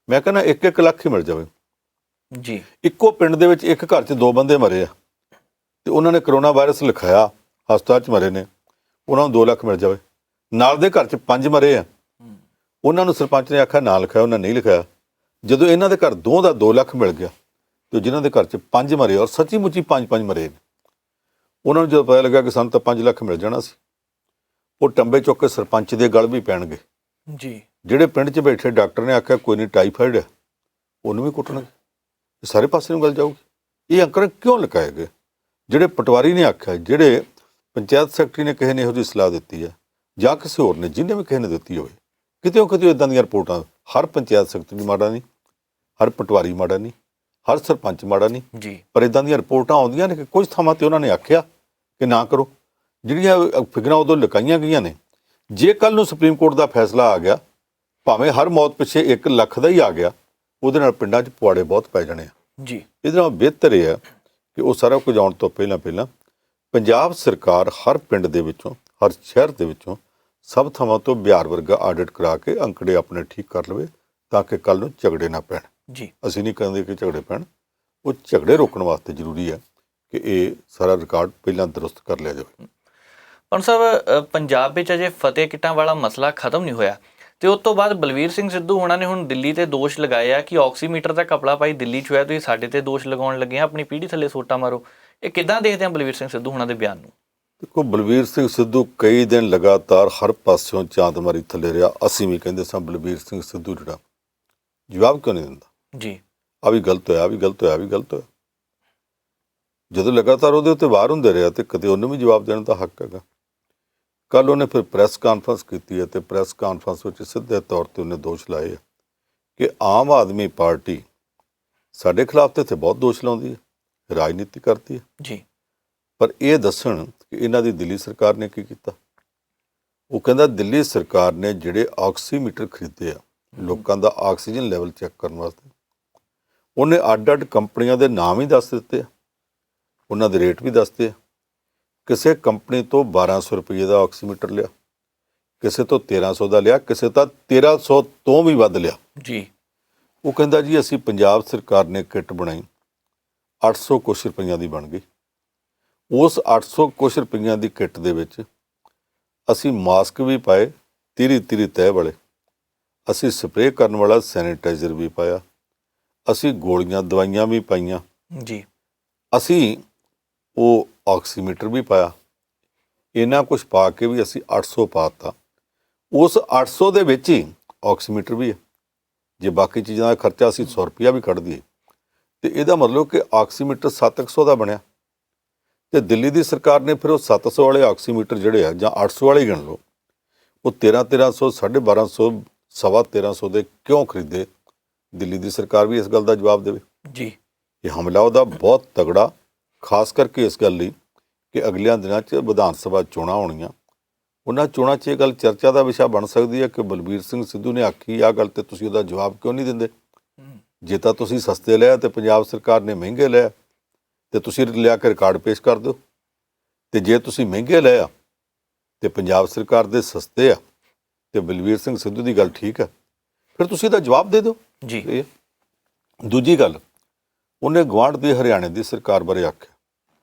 ਮੈਂ ਕਹਿੰਦਾ 1-1 ਲੱਖ ਹੀ ਮਿਲ ਜਾਵੇ। ਜੀ, ਇੱਕੋ ਪਿੰਡ ਦੇ ਵਿੱਚ ਇੱਕ ਘਰ 'ਚ 2 ਬੰਦੇ ਮਰੇ ਆ ਤੇ ਉਹਨਾਂ ਨੇ ਕਰੋਨਾ ਵਾਇਰਸ ਲਿਖਾਇਆ, ਹਸਪਤਾਲ 'ਚ ਮਰੇ ਨੇ, ਉਹਨਾਂ ਨੂੰ 2 ਲੱਖ ਮਿਲ ਜਾਵੇ। ਨਾਲ ਦੇ ਘਰ 'ਚ 5 ਮਰੇ ਆ, ਉਹਨਾਂ ਨੂੰ ਸਰਪੰਚ ਨੇ ਆਖਿਆ ਨਾ ਲਿਖਾਇਆ, ਉਹਨਾਂ ਨਹੀਂ ਲਿਖਾਇਆ। ਜਦੋਂ ਇਹਨਾਂ ਦੇ ਘਰ 2 ਦਾ 2 ਲੱਖ ਮਿਲ ਗਿਆ ਤੇ ਜਿਨ੍ਹਾਂ ਦੇ ਘਰ 'ਚ 5 ਮਰੇ ਔਰ ਸੱਚੀ ਮੁੱਚੀ 5 ਮਰੇ ਨੇ, ਉਹਨਾਂ ਨੂੰ ਜਦੋਂ ਪਤਾ ਲੱਗਾ ਕਿ ਸਾਨੂੰ ਤਾਂ 5 ਲੱਖ ਮਿਲ ਜਾਣਾ ਸੀ, ਉਹ ਟੰਬੇ ਚੁੱਕ ਕੇ ਸਰਪੰਚ ਦੇ ਗਲ ਵੀ ਪੈਣਗੇ। ਜੀ, ਜਿਹੜੇ ਪਿੰਡ 'ਚ ਬੈਠੇ ਡਾਕਟਰ ਨੇ ਆਖਿਆ ਕੋਈ ਨਹੀਂ ਟਾਈਫਾਈਡ ਹੈ, ਉਹਨੂੰ ਵੀ ਕੁੱਟਣਗੇ। ਸਾਰੇ ਪਾਸੇ ਨੂੰ ਗੱਲ ਜਾਊਗੀ। ਇਹ ਅੰਕੜੇ ਕਿਉਂ ਲਗਾਏ ਗਏ? ਜਿਹੜੇ ਪਟਵਾਰੀ ਨੇ ਆਖਿਆ, ਜਿਹੜੇ ਪੰਚਾਇਤ ਸੈਕਟਰੀ ਨੇ ਕਿਸੇ ਨੇ ਇਹੋ ਜਿਹੀ ਸਲਾਹ ਦਿੱਤੀ ਹੈ ਜਾਂ ਕਿਸੇ ਹੋਰ ਨੇ, ਜਿਹਨੇ ਵੀ ਕਿਸੇ ਨੇ ਦਿੱਤੀ ਹੋਵੇ, ਕਿਤੇ ਇੱਦਾਂ ਦੀਆਂ ਰਿਪੋਰਟਾਂ, ਹਰ ਪੰਚਾਇਤ ਸੈਕਟਰੀ ਮਾੜਾ ਨਹੀਂ, ਹਰ ਪਟਵਾਰੀ ਮਾੜਾ ਨਹੀਂ, ਹਰ ਸਰਪੰਚ ਮਾੜਾ ਨਹੀਂ, ਜੀ, ਪਰ ਇੱਦਾਂ ਦੀਆਂ ਰਿਪੋਰਟਾਂ ਆਉਂਦੀਆਂ ਨੇ ਕਿ ਕੁਝ ਥਾਵਾਂ 'ਤੇ ਉਹਨਾਂ ਨੇ ਆਖਿਆ ਕਿ ਨਾ ਕਰੋ। ਜਿਹੜੀਆਂ ਫਿਗਰਾਂ ਉਦੋਂ ਲੁਕਾਈਆਂ ਗਈਆਂ ਨੇ, ਜੇ ਕੱਲ੍ਹ ਨੂੰ ਸੁਪਰੀਮ ਕੋਰਟ ਦਾ ਫੈਸਲਾ ਆ ਗਿਆ, ਭਾਵੇਂ ਹਰ ਮੌਤ ਪਿੱਛੇ 1 ਲੱਖ ਦਾ ਹੀ ਆ ਗਿਆ, ਉਹਦੇ ਨਾਲ ਪਿੰਡਾਂ 'ਚ ਪੁਆੜੇ ਬਹੁਤ ਪੈ ਜਾਣੇ ਆ। ਜੀ, ਇਹਦੇ ਨਾਲ ਬਿਹਤਰ ਇਹ ਹੈ ਕਿ ਉਹ ਸਾਰਾ ਕੁਝ ਆਉਣ ਤੋਂ ਪਹਿਲਾਂ ਪੰਜਾਬ ਸਰਕਾਰ ਹਰ ਪਿੰਡ ਦੇ ਵਿੱਚੋਂ, ਹਰ ਸ਼ਹਿਰ ਦੇ ਵਿੱਚੋਂ, ਸਭ ਥਾਵਾਂ ਤੋਂ ਬਿਹਾਰ ਵਰਗਾ ਆਡਿਟ ਕਰਾ ਕੇ ਅੰਕੜੇ ਆਪਣੇ ਠੀਕ ਕਰ ਲਵੇ, ਤਾਂ ਕਿ ਕੱਲ੍ਹ ਨੂੰ ਝਗੜੇ ਨਾ ਪੈਣ। ਜੀ, ਅਸੀਂ ਨਹੀਂ ਕਹਿੰਦੇ ਕਿ ਝਗੜੇ ਪੈਣ, ਉਹ ਝਗੜੇ ਰੋਕਣ ਵਾਸਤੇ ਜ਼ਰੂਰੀ ਹੈ ਕਿ ਇਹ ਸਾਰਾ ਰਿਕਾਰਡ ਪਹਿਲਾਂ ਦਰੁਸਤ ਕਰ ਲਿਆ ਜਾਵੇ। ਪੰਡ ਸਾਹਿਬ, ਪੰਜਾਬ ਵਿੱਚ ਅਜੇ ਫਤਿਹ ਕਿੱਟਾਂ ਵਾਲਾ ਮਸਲਾ ਖਤਮ ਨਹੀਂ ਹੋਇਆ ਤੇ ਉਸ ਤੋਂ ਬਾਅਦ ਬਲਵੀਰ ਸਿੰਘ ਸਿੱਧੂ ਹੋਣਾ ਨੇ ਹੁਣ ਦਿੱਲੀ ਤੇ ਦੋਸ਼ ਲਗਾਏ ਆ ਕਿ ਆਕਸੀਮੀਟਰ ਦਾ ਕਪੜਾ ਭਾਈ ਦਿੱਲੀ 'ਚ ਹੋਇਆ, ਤੁਸੀਂ ਸਾਡੇ ਤੇ ਦੋਸ਼ ਲਗਾਉਣ ਲੱਗੇ ਆ, ਆਪਣੀ ਪੀੜ੍ਹੀ ਥੱਲੇ ਸੋਟਾ ਮਾਰੋ। ਇਹ ਕਿੱਦਾਂ ਦੇਖਦੇ ਆ ਬਲਵੀਰ ਸਿੰਘ ਸਿੱਧੂ ਹੋਣਾ ਦੇ ਬਿਆਨ ਨੂੰ? ਦੇਖੋ, ਬਲਵੀਰ ਸਿੰਘ ਸਿੱਧੂ ਕਈ ਦਿਨ ਲਗਾਤਾਰ ਹਰ ਪਾਸਿਓਂ ਚਾਂਦਮਾਰੀ ਥੱਲੇ ਰਿਹਾ। ਅਸੀਂ ਵੀ ਕਹਿੰਦੇ ਸਾਂ ਬਲਵੀਰ ਸਿੰਘ ਸਿੱਧੂ ਜਿਹੜਾ ਜਵਾਬ ਕਿਉਂ ਨਹੀਂ ਦਿੰਦਾ, ਜੀ, ਆ ਵੀ ਗਲਤ ਹੋਇਆ, ਆ ਵੀ ਗਲਤ ਹੋਇਆ, ਆ ਵੀ ਗਲਤ ਹੋਇਆ। ਜਦੋਂ ਲਗਾਤਾਰ ਉਹਦੇ ਉੱਤੇ ਵਾਰ ਹੁੰਦੇ ਰਿਹਾ ਤੇ ਕਦੇ ਉਹਨੂੰ ਵੀ ਜਵਾਬ ਦੇਣ ਦਾ ਹੱਕ ਹੈਗਾ। ਕੱਲ੍ਹ ਉਹਨੇ ਫਿਰ ਪ੍ਰੈਸ ਕਾਨਫਰੰਸ ਕੀਤੀ ਹੈ ਤੇ ਪ੍ਰੈਸ ਕਾਨਫਰੰਸ ਵਿੱਚ ਸਿੱਧੇ ਤੌਰ ਤੇ ਉਹਨੇ ਦੋਸ਼ ਲਾਏ ਆ ਕਿ ਆਮ ਆਦਮੀ ਪਾਰਟੀ ਸਾਡੇ ਖਿਲਾਫ ਤੇ ਇੱਥੇ ਬਹੁਤ ਦੋਸ਼ ਲਾਉਂਦੀ ਹੈ, ਰਾਜਨੀਤੀ ਕਰਦੀ ਹੈ। ਜੀ, ਪਰ ਇਹ ਦੱਸਣ ਕਿ ਇਹਨਾਂ ਦੀ ਦਿੱਲੀ ਸਰਕਾਰ ਨੇ ਕੀ ਕੀਤਾ। ਉਹ ਕਹਿੰਦਾ ਦਿੱਲੀ ਸਰਕਾਰ ਨੇ ਜਿਹੜੇ ਆਕਸੀਮੀਟਰ ਖਰੀਦੇ ਆ ਲੋਕਾਂ ਦਾ ਆਕਸੀਜਨ ਲੈਵਲ ਚੈੱਕ ਕਰਨ ਵਾਸਤੇ, ਉਹਨੇ ਅੱਡ-ਅੱਡ ਕੰਪਨੀਆਂ ਦੇ ਨਾਮ ਹੀ ਦੱਸ ਦਿੱਤੇ ਆ, ਉਹਨਾਂ ਦੇ ਰੇਟ ਵੀ ਦੱਸਦੇ ਆ। ਕਿਸੇ ਕੰਪਨੀ ਤੋਂ 1200 ਰੁਪਏ ਦਾ ਆਕਸੀਮੀਟਰ ਲਿਆ, ਕਿਸੇ ਤੋਂ 1300 ਦਾ ਲਿਆ, ਕਿਸੇ ਤਾਂ 1300 ਤੋਂ ਵੀ ਵੱਧ ਲਿਆ। ਜੀ, ਉਹ ਕਹਿੰਦਾ ਜੀ ਅਸੀਂ ਪੰਜਾਬ ਸਰਕਾਰ ਨੇ ਕਿੱਟ ਬਣਾਈ, 800 ਕੁਛ ਰੁਪਈਆਂ ਦੀ ਬਣ ਗਈ। ਉਸ 800 ਕੁਛ ਰੁਪਈਆਂ ਦੀ ਕਿੱਟ ਦੇ ਵਿੱਚ ਅਸੀਂ ਮਾਸਕ ਵੀ ਪਾਏ, ਤੀਰੀ ਤਹਿ ਵਾਲੇ, ਅਸੀਂ ਸਪਰੇਅ ਕਰਨ ਵਾਲਾ ਸੈਨੀਟਾਈਜ਼ਰ ਵੀ ਪਾਇਆ, ਅਸੀਂ ਗੋਲੀਆਂ ਦਵਾਈਆਂ ਵੀ ਪਾਈਆਂ, ਜੀ, ਅਸੀਂ ਉਹ ਆਕਸੀਮੀਟਰ ਵੀ ਪਾਇਆ। ਇੰਨਾ ਕੁਛ ਪਾ ਕੇ ਵੀ ਅਸੀਂ 800 ਪਾਤਾ। ਉਸ 800 ਦੇ ਵਿੱਚ ਹੀ ਆਕਸੀਮੀਟਰ ਵੀ ਹੈ। ਜੇ ਬਾਕੀ ਚੀਜ਼ਾਂ ਦਾ ਖਰਚਾ ਅਸੀਂ 100 ਰੁਪਇਆ ਵੀ ਕੱਢ ਦਈਏ ਤੇ ਇਹਦਾ ਮਤਲਬ ਕਿ ਆਕਸੀਮੀਟਰ 700 ਦਾ ਬਣਿਆ। ਤੇ ਦਿੱਲੀ ਦੀ ਸਰਕਾਰ ਨੇ ਫਿਰ ਉਹ 700 ਵਾਲੇ ਆਕਸੀਮੀਟਰ ਜਿਹੜੇ ਆ ਜਾਂ 800 ਵਾਲੇ ਗਿਣ ਲਓ, ਉਹ 1300 1250 ਸਵਾ 1300 ਦੇ ਕਿਉਂ ਖਰੀਦੇ? ਦਿੱਲੀ ਦੀ ਸਰਕਾਰ ਵੀ ਇਸ ਗੱਲ ਦਾ ਜਵਾਬ ਦੇਵੇ ਜੀ। ਇਹ ਹਮਲਾ ਉਹਦਾ ਬਹੁਤ ਤਗੜਾ, ਖਾਸ ਕਰਕੇ ਇਸ ਗੱਲ ਲਈ ਕਿ ਅਗਲਿਆਂ ਦਿਨਾਂ 'ਚ ਵਿਧਾਨ ਸਭਾ ਚੋਣਾਂ ਹੋਣੀਆਂ। ਉਹਨਾਂ ਚੋਣਾਂ 'ਚ ਇਹ ਗੱਲ ਚਰਚਾ ਦਾ ਵਿਸ਼ਾ ਬਣ ਸਕਦੀ ਹੈ ਕਿ ਬਲਬੀਰ ਸਿੰਘ ਸਿੱਧੂ ਨੇ ਆਖੀ ਆਹ ਗੱਲ ਤੇ ਤੁਸੀਂ ਉਹਦਾ ਜਵਾਬ ਕਿਉਂ ਨਹੀਂ ਦਿੰਦੇ? ਜੇ ਤਾਂ ਤੁਸੀਂ ਸਸਤੇ ਲਿਆ ਤੇ ਪੰਜਾਬ ਸਰਕਾਰ ਨੇ ਮਹਿੰਗੇ ਲਿਆ ਤੇ ਤੁਸੀਂ ਲਿਆ ਕੇ ਰਿਕਾਰਡ ਪੇਸ਼ ਕਰ ਦਿਓ, ਤੇ ਜੇ ਤੁਸੀਂ ਮਹਿੰਗੇ ਲਿਆ ਤੇ ਪੰਜਾਬ ਸਰਕਾਰ ਦੇ ਸਸਤੇ ਆ ਤੇ ਬਲਬੀਰ ਸਿੰਘ ਸਿੱਧੂ ਦੀ ਗੱਲ ਠੀਕ ਹੈ, ਫਿਰ ਤੁਸੀਂ ਇਹਦਾ ਜਵਾਬ ਦੇ ਦਿਓ ਜੀ। ਦੂਜੀ ਗੱਲ, ਉਹਨੇ ਗੁਆਂਢ ਦੀ ਹਰਿਆਣੇ ਦੀ ਸਰਕਾਰ ਬਾਰੇ ਆਖਿਆ।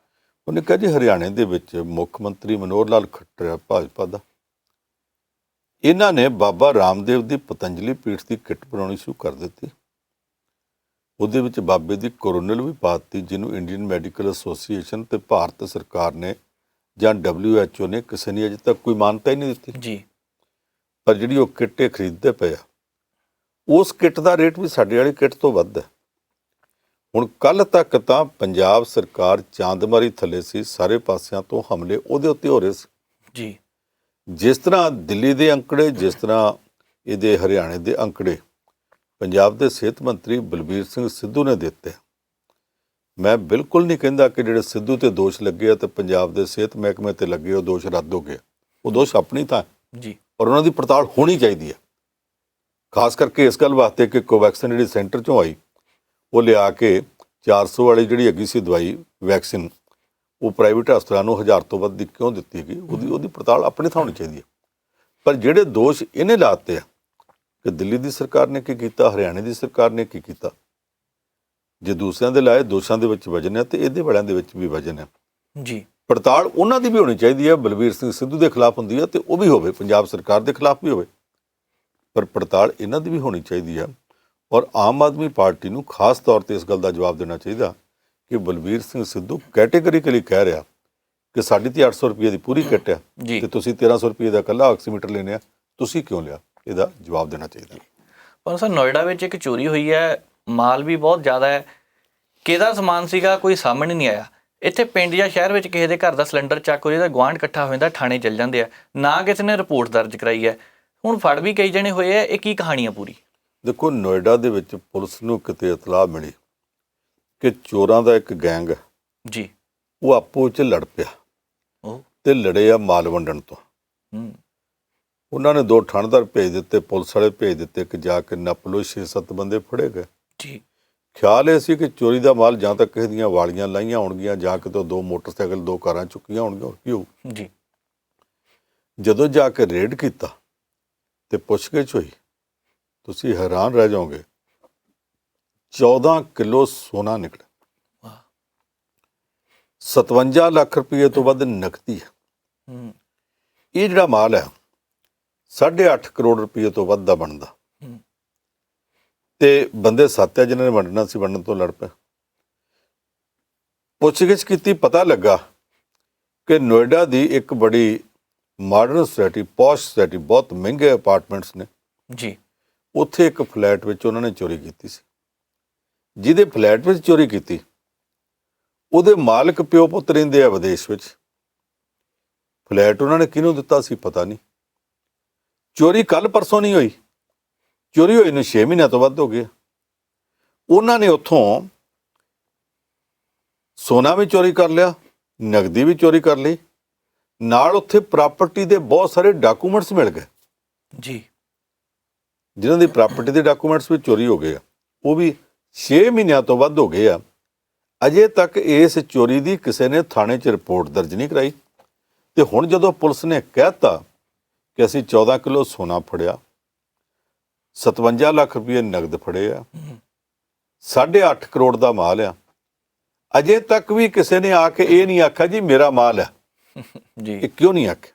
ਉਹਨੇ ਕਿਹਾ ਜੀ ਹਰਿਆਣੇ ਦੇ ਵਿੱਚ ਮੁੱਖ ਮੰਤਰੀ ਮਨੋਹਰ ਲਾਲ ਖੱਟਰ ਆ ਭਾਜਪਾ ਦਾ, ਇਹਨਾਂ ਨੇ ਬਾਬਾ ਰਾਮਦੇਵ ਦੀ ਪਤੰਜਲੀ ਪੀਠ ਦੀ ਕਿੱਟ ਬਣਾਉਣੀ ਸ਼ੁਰੂ ਕਰ ਦਿੱਤੀ। ਉਹਦੇ ਵਿੱਚ ਬਾਬੇ ਦੀ ਕੋਰੋਨਲ ਵੀ ਪਾ ਦਿੱਤੀ, ਜਿਹਨੂੰ ਇੰਡੀਅਨ ਮੈਡੀਕਲ ਐਸੋਸੀਏਸ਼ਨ ਤੇ ਭਾਰਤ ਸਰਕਾਰ ਨੇ ਜਾਂ WHO ਨੇ ਕਿਸੇ ਨੇ ਅਜੇ ਤੱਕ ਕੋਈ ਮਾਨਤਾ ਹੀ ਨਹੀਂ ਦਿੱਤੀ ਜੀ। ਪਰ ਜਿਹੜੀ ਉਹ ਕਿੱਟੇ ਖਰੀਦਦੇ ਪਏ ਆ, ਉਸ ਕਿੱਟ ਦਾ ਰੇਟ ਵੀ ਸਾਡੇ ਵਾਲੀ ਕਿੱਟ ਤੋਂ ਵੱਧ ਹੈ। ਹੁਣ ਕੱਲ੍ਹ ਤੱਕ ਤਾਂ ਪੰਜਾਬ ਸਰਕਾਰ ਚਾਂਦਮਾਰੀ ਥੱਲੇ ਸੀ, ਸਾਰੇ ਪਾਸਿਆਂ ਤੋਂ ਹਮਲੇ ਉਹਦੇ ਉੱਤੇ ਹੋ ਰਹੇ ਸੀ ਜੀ। ਜਿਸ ਤਰ੍ਹਾਂ ਦਿੱਲੀ ਦੇ ਅੰਕੜੇ, ਜਿਸ ਤਰ੍ਹਾਂ ਇਹਦੇ ਹਰਿਆਣੇ ਦੇ ਅੰਕੜੇ ਪੰਜਾਬ ਦੇ ਸਿਹਤ ਮੰਤਰੀ ਬਲਬੀਰ ਸਿੰਘ ਸਿੱਧੂ ਨੇ ਦਿੱਤੇ। ਮੈਂ ਬਿਲਕੁਲ ਨਹੀਂ ਕਹਿੰਦਾ ਕਿ ਜਿਹੜੇ ਸਿੱਧੂ ਤੇ ਦੋਸ਼ ਲੱਗੇ ਆ ਤੇ ਪੰਜਾਬ ਦੇ ਸਿਹਤ ਮਹਿਕਮੇ ਤੇ ਲੱਗੇ ਉਹ ਦੋਸ਼ ਰੱਦ ਹੋ ਗਏ। ਉਹ ਦੋਸ਼ ਆਪਣੀ ਥਾਂ ਜੀ, ਔਰ ਉਹਨਾਂ ਦੀ ਪੜਤਾਲ ਹੋਣੀ ਚਾਹੀਦੀ ਹੈ, ਖਾਸ ਕਰਕੇ ਇਸ ਗੱਲ ਵਾਸਤੇ ਕਿ ਕੋਵੈਕਸਿਨ ਜਿਹੜੀ ਸੈਂਟਰ 'ਚੋਂ ਆਈ ਉਹ ਲਿਆ ਕੇ 400 ਵਾਲੀ ਜਿਹੜੀ ਹੈਗੀ ਸੀ ਦਵਾਈ ਵੈਕਸੀਨ, ਉਹ ਪ੍ਰਾਈਵੇਟ ਹਸਪਤਾਲਾਂ ਨੂੰ 1000 ਤੋਂ ਵੱਧ ਦੀ ਕਿਉਂ ਦਿੱਤੀ ਗਈ, ਉਹਦੀ ਪੜਤਾਲ ਆਪਣੇ ਥਾਂ ਹੋਣੀ ਚਾਹੀਦੀ ਹੈ। ਪਰ ਜਿਹੜੇ ਦੋਸ਼ ਇਹਨੇ ਲਾਤੇ ਆ ਕਿ ਦਿੱਲੀ ਦੀ ਸਰਕਾਰ ਨੇ ਕੀ ਕੀਤਾ, ਹਰਿਆਣੇ ਦੀ ਸਰਕਾਰ ਨੇ ਕੀ ਕੀਤਾ, ਜੇ ਦੂਸਰਿਆਂ ਦੇ ਲਾਏ ਦੋਸ਼ਾਂ ਦੇ ਵਿੱਚ ਵਜਨ ਹੈ ਤੇ ਇਹਦੇ ਵਾਲਿਆਂ ਦੇ ਵਿੱਚ ਵੀ ਵਜਨ ਹੈ ਜੀ। ਪੜਤਾਲ ਉਹਨਾਂ ਦੀ ਵੀ ਹੋਣੀ ਚਾਹੀਦੀ ਹੈ। ਬਲਬੀਰ ਸਿੰਘ ਸਿੱਧੂ ਦੇ ਖਿਲਾਫ ਹੁੰਦੀ ਹੈ ਤੇ ਉਹ ਵੀ ਹੋਵੇ, ਪੰਜਾਬ ਸਰਕਾਰ ਦੇ ਖਿਲਾਫ ਵੀ ਹੋਵੇ, ਪਰ ਪੜਤਾਲ ਇਹਨਾਂ ਦੀ ਵੀ ਹੋਣੀ ਚਾਹੀਦੀ ਹੈ। ਔਰ ਆਮ ਆਦਮੀ ਪਾਰਟੀ ਨੂੰ ਖਾਸ ਤੌਰ ਤੇ ਇਸ ਗੱਲ ਦਾ ਜਵਾਬ ਦੇਣਾ ਚਾਹੀਦਾ ਕਿ ਬਲਬੀਰ ਸਿੰਘ ਸਿੱਧੂ ਕੈਟੇਗਰੀਕਲੀ ਕਹਿ ਰਿਹਾ ਕਿ ਸਾਡੀ ਤੇ 800 ਰੁਪਏ ਦੀ ਪੂਰੀ ਕਿੱਟ ਆ ਤੇ ਤੁਸੀਂ 1300 ਰੁਪਏ ਦਾ ਇਕੱਲਾ ਆਕਸੀਮੀਟਰ ਲੈਣੇ ਆ, ਤੁਸੀਂ ਕਿਉਂ ਲਿਆ? ਇਹਦਾ ਜਵਾਬ ਦੇਣਾ ਚਾਹੀਦਾ। ਪਰ ਸਰ ਨੋਇਡਾ ਵਿੱਚ ਇੱਕ ਚੋਰੀ ਹੋਈ ਹੈ, ਮਾਲ ਵੀ ਬਹੁਤ ਜ਼ਿਆਦਾ ਹੈ, ਕਿਹਦਾ ਸਮਾਨ ਸੀਗਾ ਕੋਈ ਸਾਹਮਣੇ ਨਹੀਂ ਆਇਆ। ਇੱਥੇ ਪਿੰਡ ਜਾਂ ਸ਼ਹਿਰ ਵਿੱਚ ਕਿਸੇ ਦੇ ਘਰ ਦਾ ਸਿਲੰਡਰ ਚੱਕ ਹੋ ਜਾਂਦਾ, ਗੁਆਂਢ ਇਕੱਠਾ ਹੋ ਜਾਂਦਾ, ਥਾਣੇ ਚੱਲ ਜਾਂਦੇ ਆ, ਨਾ ਕਿਸੇ ਨੇ ਰਿਪੋਰਟ ਦਰਜ ਕਰਾਈ ਹੈ। ਹੁਣ ਫੜ ਵੀ ਕਈ ਜਣੇ ਹੋਏ ਆ, ਇਹ ਕੀ ਕਹਾਣੀ ਆ ਪੂਰੀ? ਦੇਖੋ, ਨੋਇਡਾ ਦੇ ਵਿੱਚ ਪੁਲਿਸ ਨੂੰ ਕਿਤੇ ਇਤਲਾਹ ਮਿਲੀ ਕਿ ਚੋਰਾਂ ਦਾ ਇੱਕ ਗੈਂਗ ਹੈ ਜੀ, ਉਹ ਆਪੋ 'ਚ ਲੜ ਪਿਆ ਤੇ ਲੜੇ ਆ ਮਾਲ ਵੰਡਣ ਤੋਂ। ਉਹਨਾਂ ਨੇ 2 ਥਾਣੇਦਾਰ ਭੇਜ ਦਿੱਤੇ, ਪੁਲਿਸ ਵਾਲੇ ਭੇਜ ਦਿੱਤੇ ਕਿ ਜਾ ਕੇ ਨੱਪ ਲਓ, 6-7 ਬੰਦੇ ਫੜੇ ਗਏ ਜੀ। ਖਿਆਲ ਇਹ ਸੀ ਕਿ ਚੋਰੀ ਦਾ ਮਾਲ ਜਾਂ ਤਾਂ ਕਿਸੇ ਦੀਆਂ ਵਾਲੀਆਂ ਲਾਈਆਂ ਹੋਣਗੀਆਂ ਜਾਂ ਕਿਤੋਂ 2 ਮੋਟਰਸਾਈਕਲ 2 ਕਾਰਾਂ ਚੁੱਕੀਆਂ ਹੋਣਗੀਆਂ, ਹੋਰ ਕੀ ਹੋਊ ਜੀ। ਜਦੋਂ ਜਾ ਕੇ ਰੇਡ ਕੀਤਾ ਤੇ ਪੁੱਛਗਿੱਛ ਹੋਈ, ਤੁਸੀਂ ਹੈਰਾਨ ਰਹਿ ਜਾਓਗੇ, 14 ਕਿਲੋ ਸੋਨਾ ਨਿਕਲਿਆ, 57 ਲੱਖ ਰੁਪਏ ਤੋਂ ਵੱਧ ਨਕਦੀ ਹੈ। ਇਹ ਜਿਹੜਾ ਮਾਲ ਹੈ 8.5 ਕਰੋੜ ਰੁਪਏ ਤੋਂ ਵੱਧ ਦਾ ਬਣਦਾ ਤੇ ਬੰਦੇ 7 ਆ ਜਿਨ੍ਹਾਂ ਨੇ ਵੰਡਣਾ ਸੀ, ਵੰਡਣ ਤੋਂ ਲੜ ਪਏ। ਪੁੱਛਗਿੱਛ ਕੀਤੀ, ਪਤਾ ਲੱਗਾ ਕਿ ਨੋਇਡਾ ਦੀ ਇੱਕ ਬੜੀ ਮਾਡਰਨ ਸੋਸਾਇਟੀ, ਪੌਸ਼ ਸੋਸਾਇਟੀ, ਬਹੁਤ ਮਹਿੰਗੇ ਅਪਾਰਟਮੈਂਟਸ ਨੇ ਜੀ, ਉੱਥੇ ਇੱਕ ਫਲੈਟ ਵਿੱਚ ਉਹਨਾਂ ਨੇ ਚੋਰੀ ਕੀਤੀ ਸੀ। ਜਿਹਦੇ ਫਲੈਟ ਵਿੱਚ ਚੋਰੀ ਕੀਤੀ ਉਹਦੇ ਮਾਲਕ ਪਿਓ ਪੁੱਤ ਰਹਿੰਦੇ ਆ ਵਿਦੇਸ਼ ਵਿੱਚ। ਫਲੈਟ ਉਹਨਾਂ ਨੇ ਕਿਹਨੂੰ ਦਿੱਤਾ ਸੀ ਪਤਾ ਨਹੀਂ। ਚੋਰੀ ਕੱਲ ਪਰਸੋਂ ਨਹੀਂ ਹੋਈ, ਚੋਰੀ ਹੋਈ ਨੂੰ 6 ਮਹੀਨਿਆਂ ਤੋਂ ਵੱਧ ਹੋ ਗਏ। ਉਹਨਾਂ ਨੇ ਉੱਥੋਂ ਸੋਨਾ ਵੀ ਚੋਰੀ ਕਰ ਲਿਆ, ਨਗਦੀ ਵੀ ਚੋਰੀ ਕਰ ਲਈ, ਨਾਲ ਉੱਥੇ ਪ੍ਰਾਪਰਟੀ ਦੇ ਬਹੁਤ ਸਾਰੇ ਡਾਕੂਮੈਂਟਸ ਮਿਲ ਗਏ ਜੀ, ਜਿਨ੍ਹਾਂ ਦੀ ਪ੍ਰਾਪਰਟੀ ਦੇ ਡਾਕੂਮੈਂਟਸ ਵੀ ਚੋਰੀ ਹੋ ਗਏ ਆ, ਉਹ ਵੀ 6 ਮਹੀਨਿਆਂ ਤੋਂ ਵੱਧ ਹੋ ਗਏ ਆ। ਅਜੇ ਤੱਕ ਇਸ ਚੋਰੀ ਦੀ ਕਿਸੇ ਨੇ ਥਾਣੇ 'ਚ ਰਿਪੋਰਟ ਦਰਜ ਨਹੀਂ ਕਰਾਈ। ਤੇ ਹੁਣ ਜਦੋਂ ਪੁਲਿਸ ਨੇ ਕਹਿਤਾ ਕਿ ਅਸੀਂ 14 ਕਿਲੋ ਸੋਨਾ ਫੜਿਆ, 57 ਲੱਖ ਰੁਪਏ ਨਗਦ ਫੜੇ ਆ, 8.5 ਕਰੋੜ ਦਾ ਮਾਲ ਆ, ਅਜੇ ਤੱਕ ਵੀ ਕਿਸੇ ਨੇ ਆ ਕੇ ਇਹ ਨਹੀਂ ਆਖਿਆ ਜੀ ਮੇਰਾ ਮਾਲ ਹੈ ਜੀ। ਇਹ ਕਿਉਂ ਨਹੀਂ ਆਖਿਆ?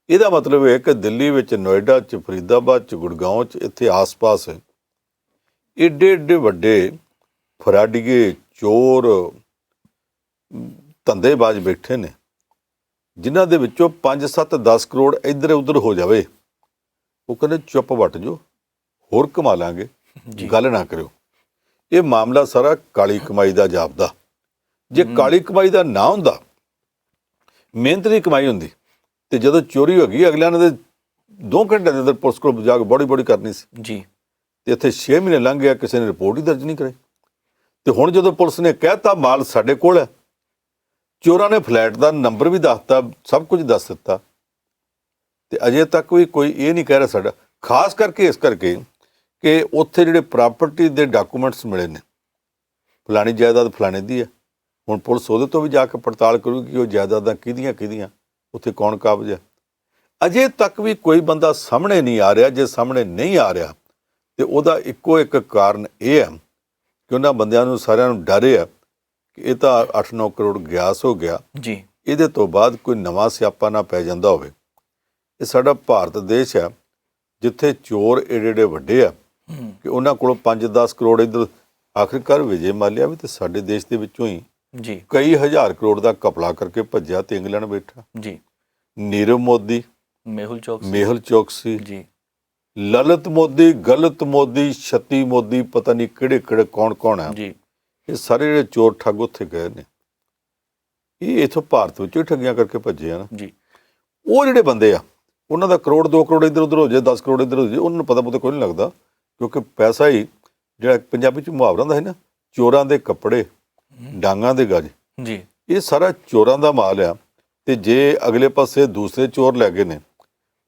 ਇਹਦਾ ਮਤਲਬ ਹੈ ਕਿ ਦਿੱਲੀ ਵਿੱਚ, ਨੋਇਡਾ 'ਚ, ਫਰੀਦਾਬਾਦ 'ਚ, ਗੁੜਗਾਉਂ 'ਚ, ਇੱਥੇ ਆਸ-ਪਾਸ ਏਡੇ ਵੱਡੇ ਫਰਾਡੀਏ, ਚੋਰ, ਧੰਦੇਬਾਜ਼ ਬੈਠੇ ਨੇ, ਜਿਨ੍ਹਾਂ ਦੇ ਵਿੱਚੋਂ 5-7-10 ਕਰੋੜ ਇੱਧਰ ਉੱਧਰ ਹੋ ਜਾਵੇ ਉਹ ਕਹਿੰਦੇ ਚੁੱਪ ਵੱਟ ਜੋ, ਹੋਰ ਕਮਾ ਲਾਂਗੇ, ਜੀ ਗੱਲ ਨਾ ਕਰਿਓ। ਇਹ ਮਾਮਲਾ ਸਾਰਾ ਕਾਲੀ ਕਮਾਈ ਦਾ ਜਾਪਦਾ। ਜੇ ਕਾਲੀ ਕਮਾਈ ਦਾ ਨਾ ਹੁੰਦਾ, ਮਿਹਨਤ ਦੀ ਕਮਾਈ ਹੁੰਦੀ, ਤੇ ਜਦੋਂ ਚੋਰੀ ਹੋ ਗਈ ਅਗਲਿਆਂ ਨੇ ਤੇ 2 ਘੰਟੇ ਦੇ ਅੰਦਰ ਪੁਲਿਸ ਕੋਲ ਜਾ ਕੇ ਬੜੀ ਕਰਨੀ ਸੀ। ਜੀ ਤੇ ਇੱਥੇ 6 ਮਹੀਨੇ ਲੰਘ ਗਿਆ, ਕਿਸੇ ਨੇ ਰਿਪੋਰਟ ਹੀ ਦਰਜ ਨਹੀਂ ਕਰਾਈ। ਤੇ ਹੁਣ ਜਦੋਂ ਪੁਲਿਸ ਨੇ ਕਹਿਤਾ ਮਾਲ ਸਾਡੇ ਕੋਲ ਹੈ, ਚੋਰਾਂ ਨੇ ਫਲੈਟ ਦਾ ਨੰਬਰ ਵੀ ਦੱਸਤਾ, ਸਭ ਕੁਝ ਦੱਸ ਦਿੱਤਾ, ਤੇ ਅਜੇ ਤੱਕ ਵੀ ਕੋਈ ਇਹ ਨਹੀਂ ਕਹਿ ਰਿਹਾ ਸਾਡਾ। ਖਾਸ ਕਰਕੇ ਇਸ ਕਰਕੇ ਕਿ ਉੱਥੇ ਜਿਹੜੇ ਪ੍ਰਾਪਰਟੀ ਦੇ ਡਾਕੂਮੈਂਟਸ ਮਿਲੇ ਨੇ, ਫਲਾਣੀ ਜਾਇਦਾਦ ਫਲਾਣੇ ਦੀ ਹੈ, ਹੁਣ ਪੁਲਿਸ ਉਹਦੇ ਤੋਂ ਵੀ ਜਾ ਕੇ ਪੜਤਾਲ ਕਰੂਗੀ ਕਿ ਉਹ ਜਾਇਦਾਦਾਂ ਕਿਹਦੀਆਂ ਉੱਥੇ ਕੌਣ ਕਾਬਜ਼ ਹੈ। ਅਜੇ ਤੱਕ ਵੀ ਕੋਈ ਬੰਦਾ ਸਾਹਮਣੇ ਨਹੀਂ ਆ ਰਿਹਾ। ਜੇ ਸਾਹਮਣੇ ਨਹੀਂ ਆ ਰਿਹਾ ਤੇ ਉਹਦਾ ਇੱਕੋ ਇੱਕ ਕਾਰਨ ਇਹ ਹੈ ਕਿ ਉਹਨਾਂ ਬੰਦਿਆਂ ਨੂੰ ਸਾਰਿਆਂ ਨੂੰ ਡਰ ਹੈ ਕਿ ਇਹ ਤਾਂ 8-9 ਕਰੋੜ ਗਿਆਸ ਹੋ ਗਿਆ, ਜੀ ਇਹਦੇ ਤੋਂ ਬਾਅਦ ਕੋਈ ਨਵਾਂ ਸਿਆਪਾ ਨਾ ਪੈ ਜਾਂਦਾ ਹੋਵੇ। ਇਹ ਸਾਡਾ ਭਾਰਤ ਦੇਸ਼ ਹੈ ਜਿੱਥੇ ਚੋਰ ਏਡੇ ਵੱਡੇ ਆ ਕਿ ਉਹਨਾਂ ਕੋਲੋਂ 5-10 ਕਰੋੜ ਇੱਧਰ, ਆਖਿਰਕਾਰ ਵਿਜੇ ਮਾਲਿਆ ਵੀ ਤੇ ਸਾਡੇ ਦੇਸ਼ ਦੇ ਵਿੱਚੋਂ ਹੀ ਜੀ ਕਈ ਹਜ਼ਾਰ ਕਰੋੜ ਦਾ ਘਪਲਾ ਕਰਕੇ ਭੱਜਿਆ ਤੇ ਇੰਗਲੈਂਡ ਬੈਠਾ। ਜੀ ਨੀਰਵ ਮੋਦੀ, ਮੇਹੁਲ ਚੌਕਸੀ, ਜੀ ਲਲਿਤ ਮੋਦੀ, ਗਲਤ ਮੋਦੀ, ਛੱਤੀ ਮੋਦੀ, ਪਤਾ ਨਹੀਂ ਕਿਹੜੇ ਕੌਣ ਹੈ ਜੀ। ਇਹ ਸਾਰੇ ਜਿਹੜੇ ਚੋਰ ਠੱਗ ਉੱਥੇ ਗਏ ਨੇ, ਇਹ ਇਥੋਂ ਭਾਰਤ ਵਿੱਚੋਂ ਹੀ ਠੱਗੀਆਂ ਕਰਕੇ ਭੱਜੇ ਆ ਨਾ ਜੀ। ਉਹ ਜਿਹੜੇ ਬੰਦੇ ਆ, ਉਹਨਾਂ ਦਾ ਕਰੋੜ 2 ਕਰੋੜ ਇੱਧਰ ਉੱਧਰ ਹੋ ਜਾਏ, 10 ਕਰੋੜ ਇੱਧਰ ਹੋ ਜਾਏ, ਉਹਨਾਂ ਨੂੰ ਪਤਾ ਕੋਈ ਨਹੀਂ ਲੱਗਦਾ, ਕਿਉਂਕਿ ਪੈਸਾ ਹੀ ਜਿਹੜਾ ਪੰਜਾਬੀ ਚ ਮੁਹਾਵਰਾ ਹੁੰਦਾ ਹੈ ਨਾ, ਚੋਰਾਂ ਦੇ ਕੱਪੜੇ ਡਾਂਗਾਂ ਦੇ ਗੱਜ, ਜੀ ਇਹ ਸਾਰਾ ਚੋਰਾਂ ਦਾ ਮਾਲ ਆ। ਤੇ ਜੇ ਅਗਲੇ ਪਾਸੇ ਦੂਸਰੇ ਚੋਰ ਲੈ ਗਏ ਨੇ,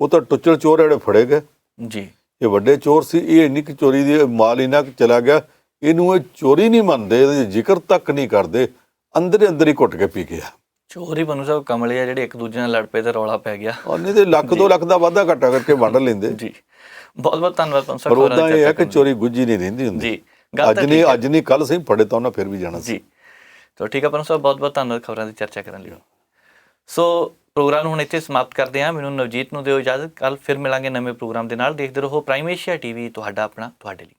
ਉਹ ਤਾਂ ਟੁੱਚਲ ਚੋਰ ਜਿਹੜੇ ਫੜੇ ਗਏ। ਜੀ ਇਹ ਵੱਡੇ ਚੋਰ ਸੀ। ਇਹ ਇੰਨੀ ਕੁ ਚੋਰੀ ਦੀ ਮਾਲ ਇੰਨਾ ਕੁ ਚਲਾ ਗਿਆ, ਇਹਨੂੰ ਇਹ ਚੋਰੀ ਨਹੀਂ ਮੰਨਦੇ, ਇਹਦਾ ਜ਼ਿਕਰ ਤੱਕ ਨਹੀਂ ਕਰਦੇ, ਅੰਦਰ ਹੀ ਘੁੱਟ ਕੇ ਪੀ ਗਿਆ। ਚੋਰ ਹੀ ਬਣੂ ਸਭ ਕਮਲੇ ਆ ਜਿਹੜੇ ਇੱਕ ਦੂਜੇ ਨਾਲ ਲੜ ਪਏ ਤੇ ਰੌਲਾ ਪੈ ਗਿਆ। ਉਹਨੇ ਤੇ 1-2 ਲੱਖ ਦਾ ਵਾਧਾ ਘਾਟਾ ਕਰਕੇ ਵੰਡ ਲੈਂਦੇ। ਜੀ ਬਹੁਤ ਧੰਨਵਾਦ ਪੰਜ ਸਾਹਿਬ। ਪਰ ਉਦਾਂ ਇਹ ਹੈ ਕਿ ਚੋਰੀ ਗੁੱਜੀ ਨਹੀਂ ਰਹਿੰਦੀ ਹੁੰਦੀ। ਜੀ ਅੱਜ ਨਹੀਂ ਕੱਲ ਸਹੀ ਫੜੇ ਤਾਂ ਉਹਨਾਂ ਫਿਰ ਵੀ ਜਾਣਾ ਸੀ। ਜੀ ਤਾਂ ਠੀਕ ਹੈ ਪੰਜ ਸਾਹਿਬ, ਬਹੁਤ ਧੰਨਵਾਦ ਖਬਰਾਂ ਦੀ ਚਰਚਾ ਕਰਨ ਲਈ। ਸੋ ਪ੍ਰੋਗਰਾਮ ਨੂੰ ਹੁਣ ਇੱਥੇ ਸਮਾਪਤ ਕਰਦੇ ਹਾਂ। ਮੈਨੂੰ ਨਵਜੀਤ ਨੂੰ ਦਿਓ ਇਜਾਜ਼ਤ। ਕੱਲ ਫਿਰ ਮਿਲਾਂਗੇ ਨਵੇਂ ਪ੍ਰੋਗਰਾਮ ਦੇ ਨਾਲ। ਦੇਖਦੇ ਰਹੋ ਪ੍ਰਾਈਮ ਏਸ਼ੀਆ ਟੀਵੀ, ਤੁਹਾਡਾ ਆਪਣਾ, ਤੁਹਾਡੇ ਲਈ।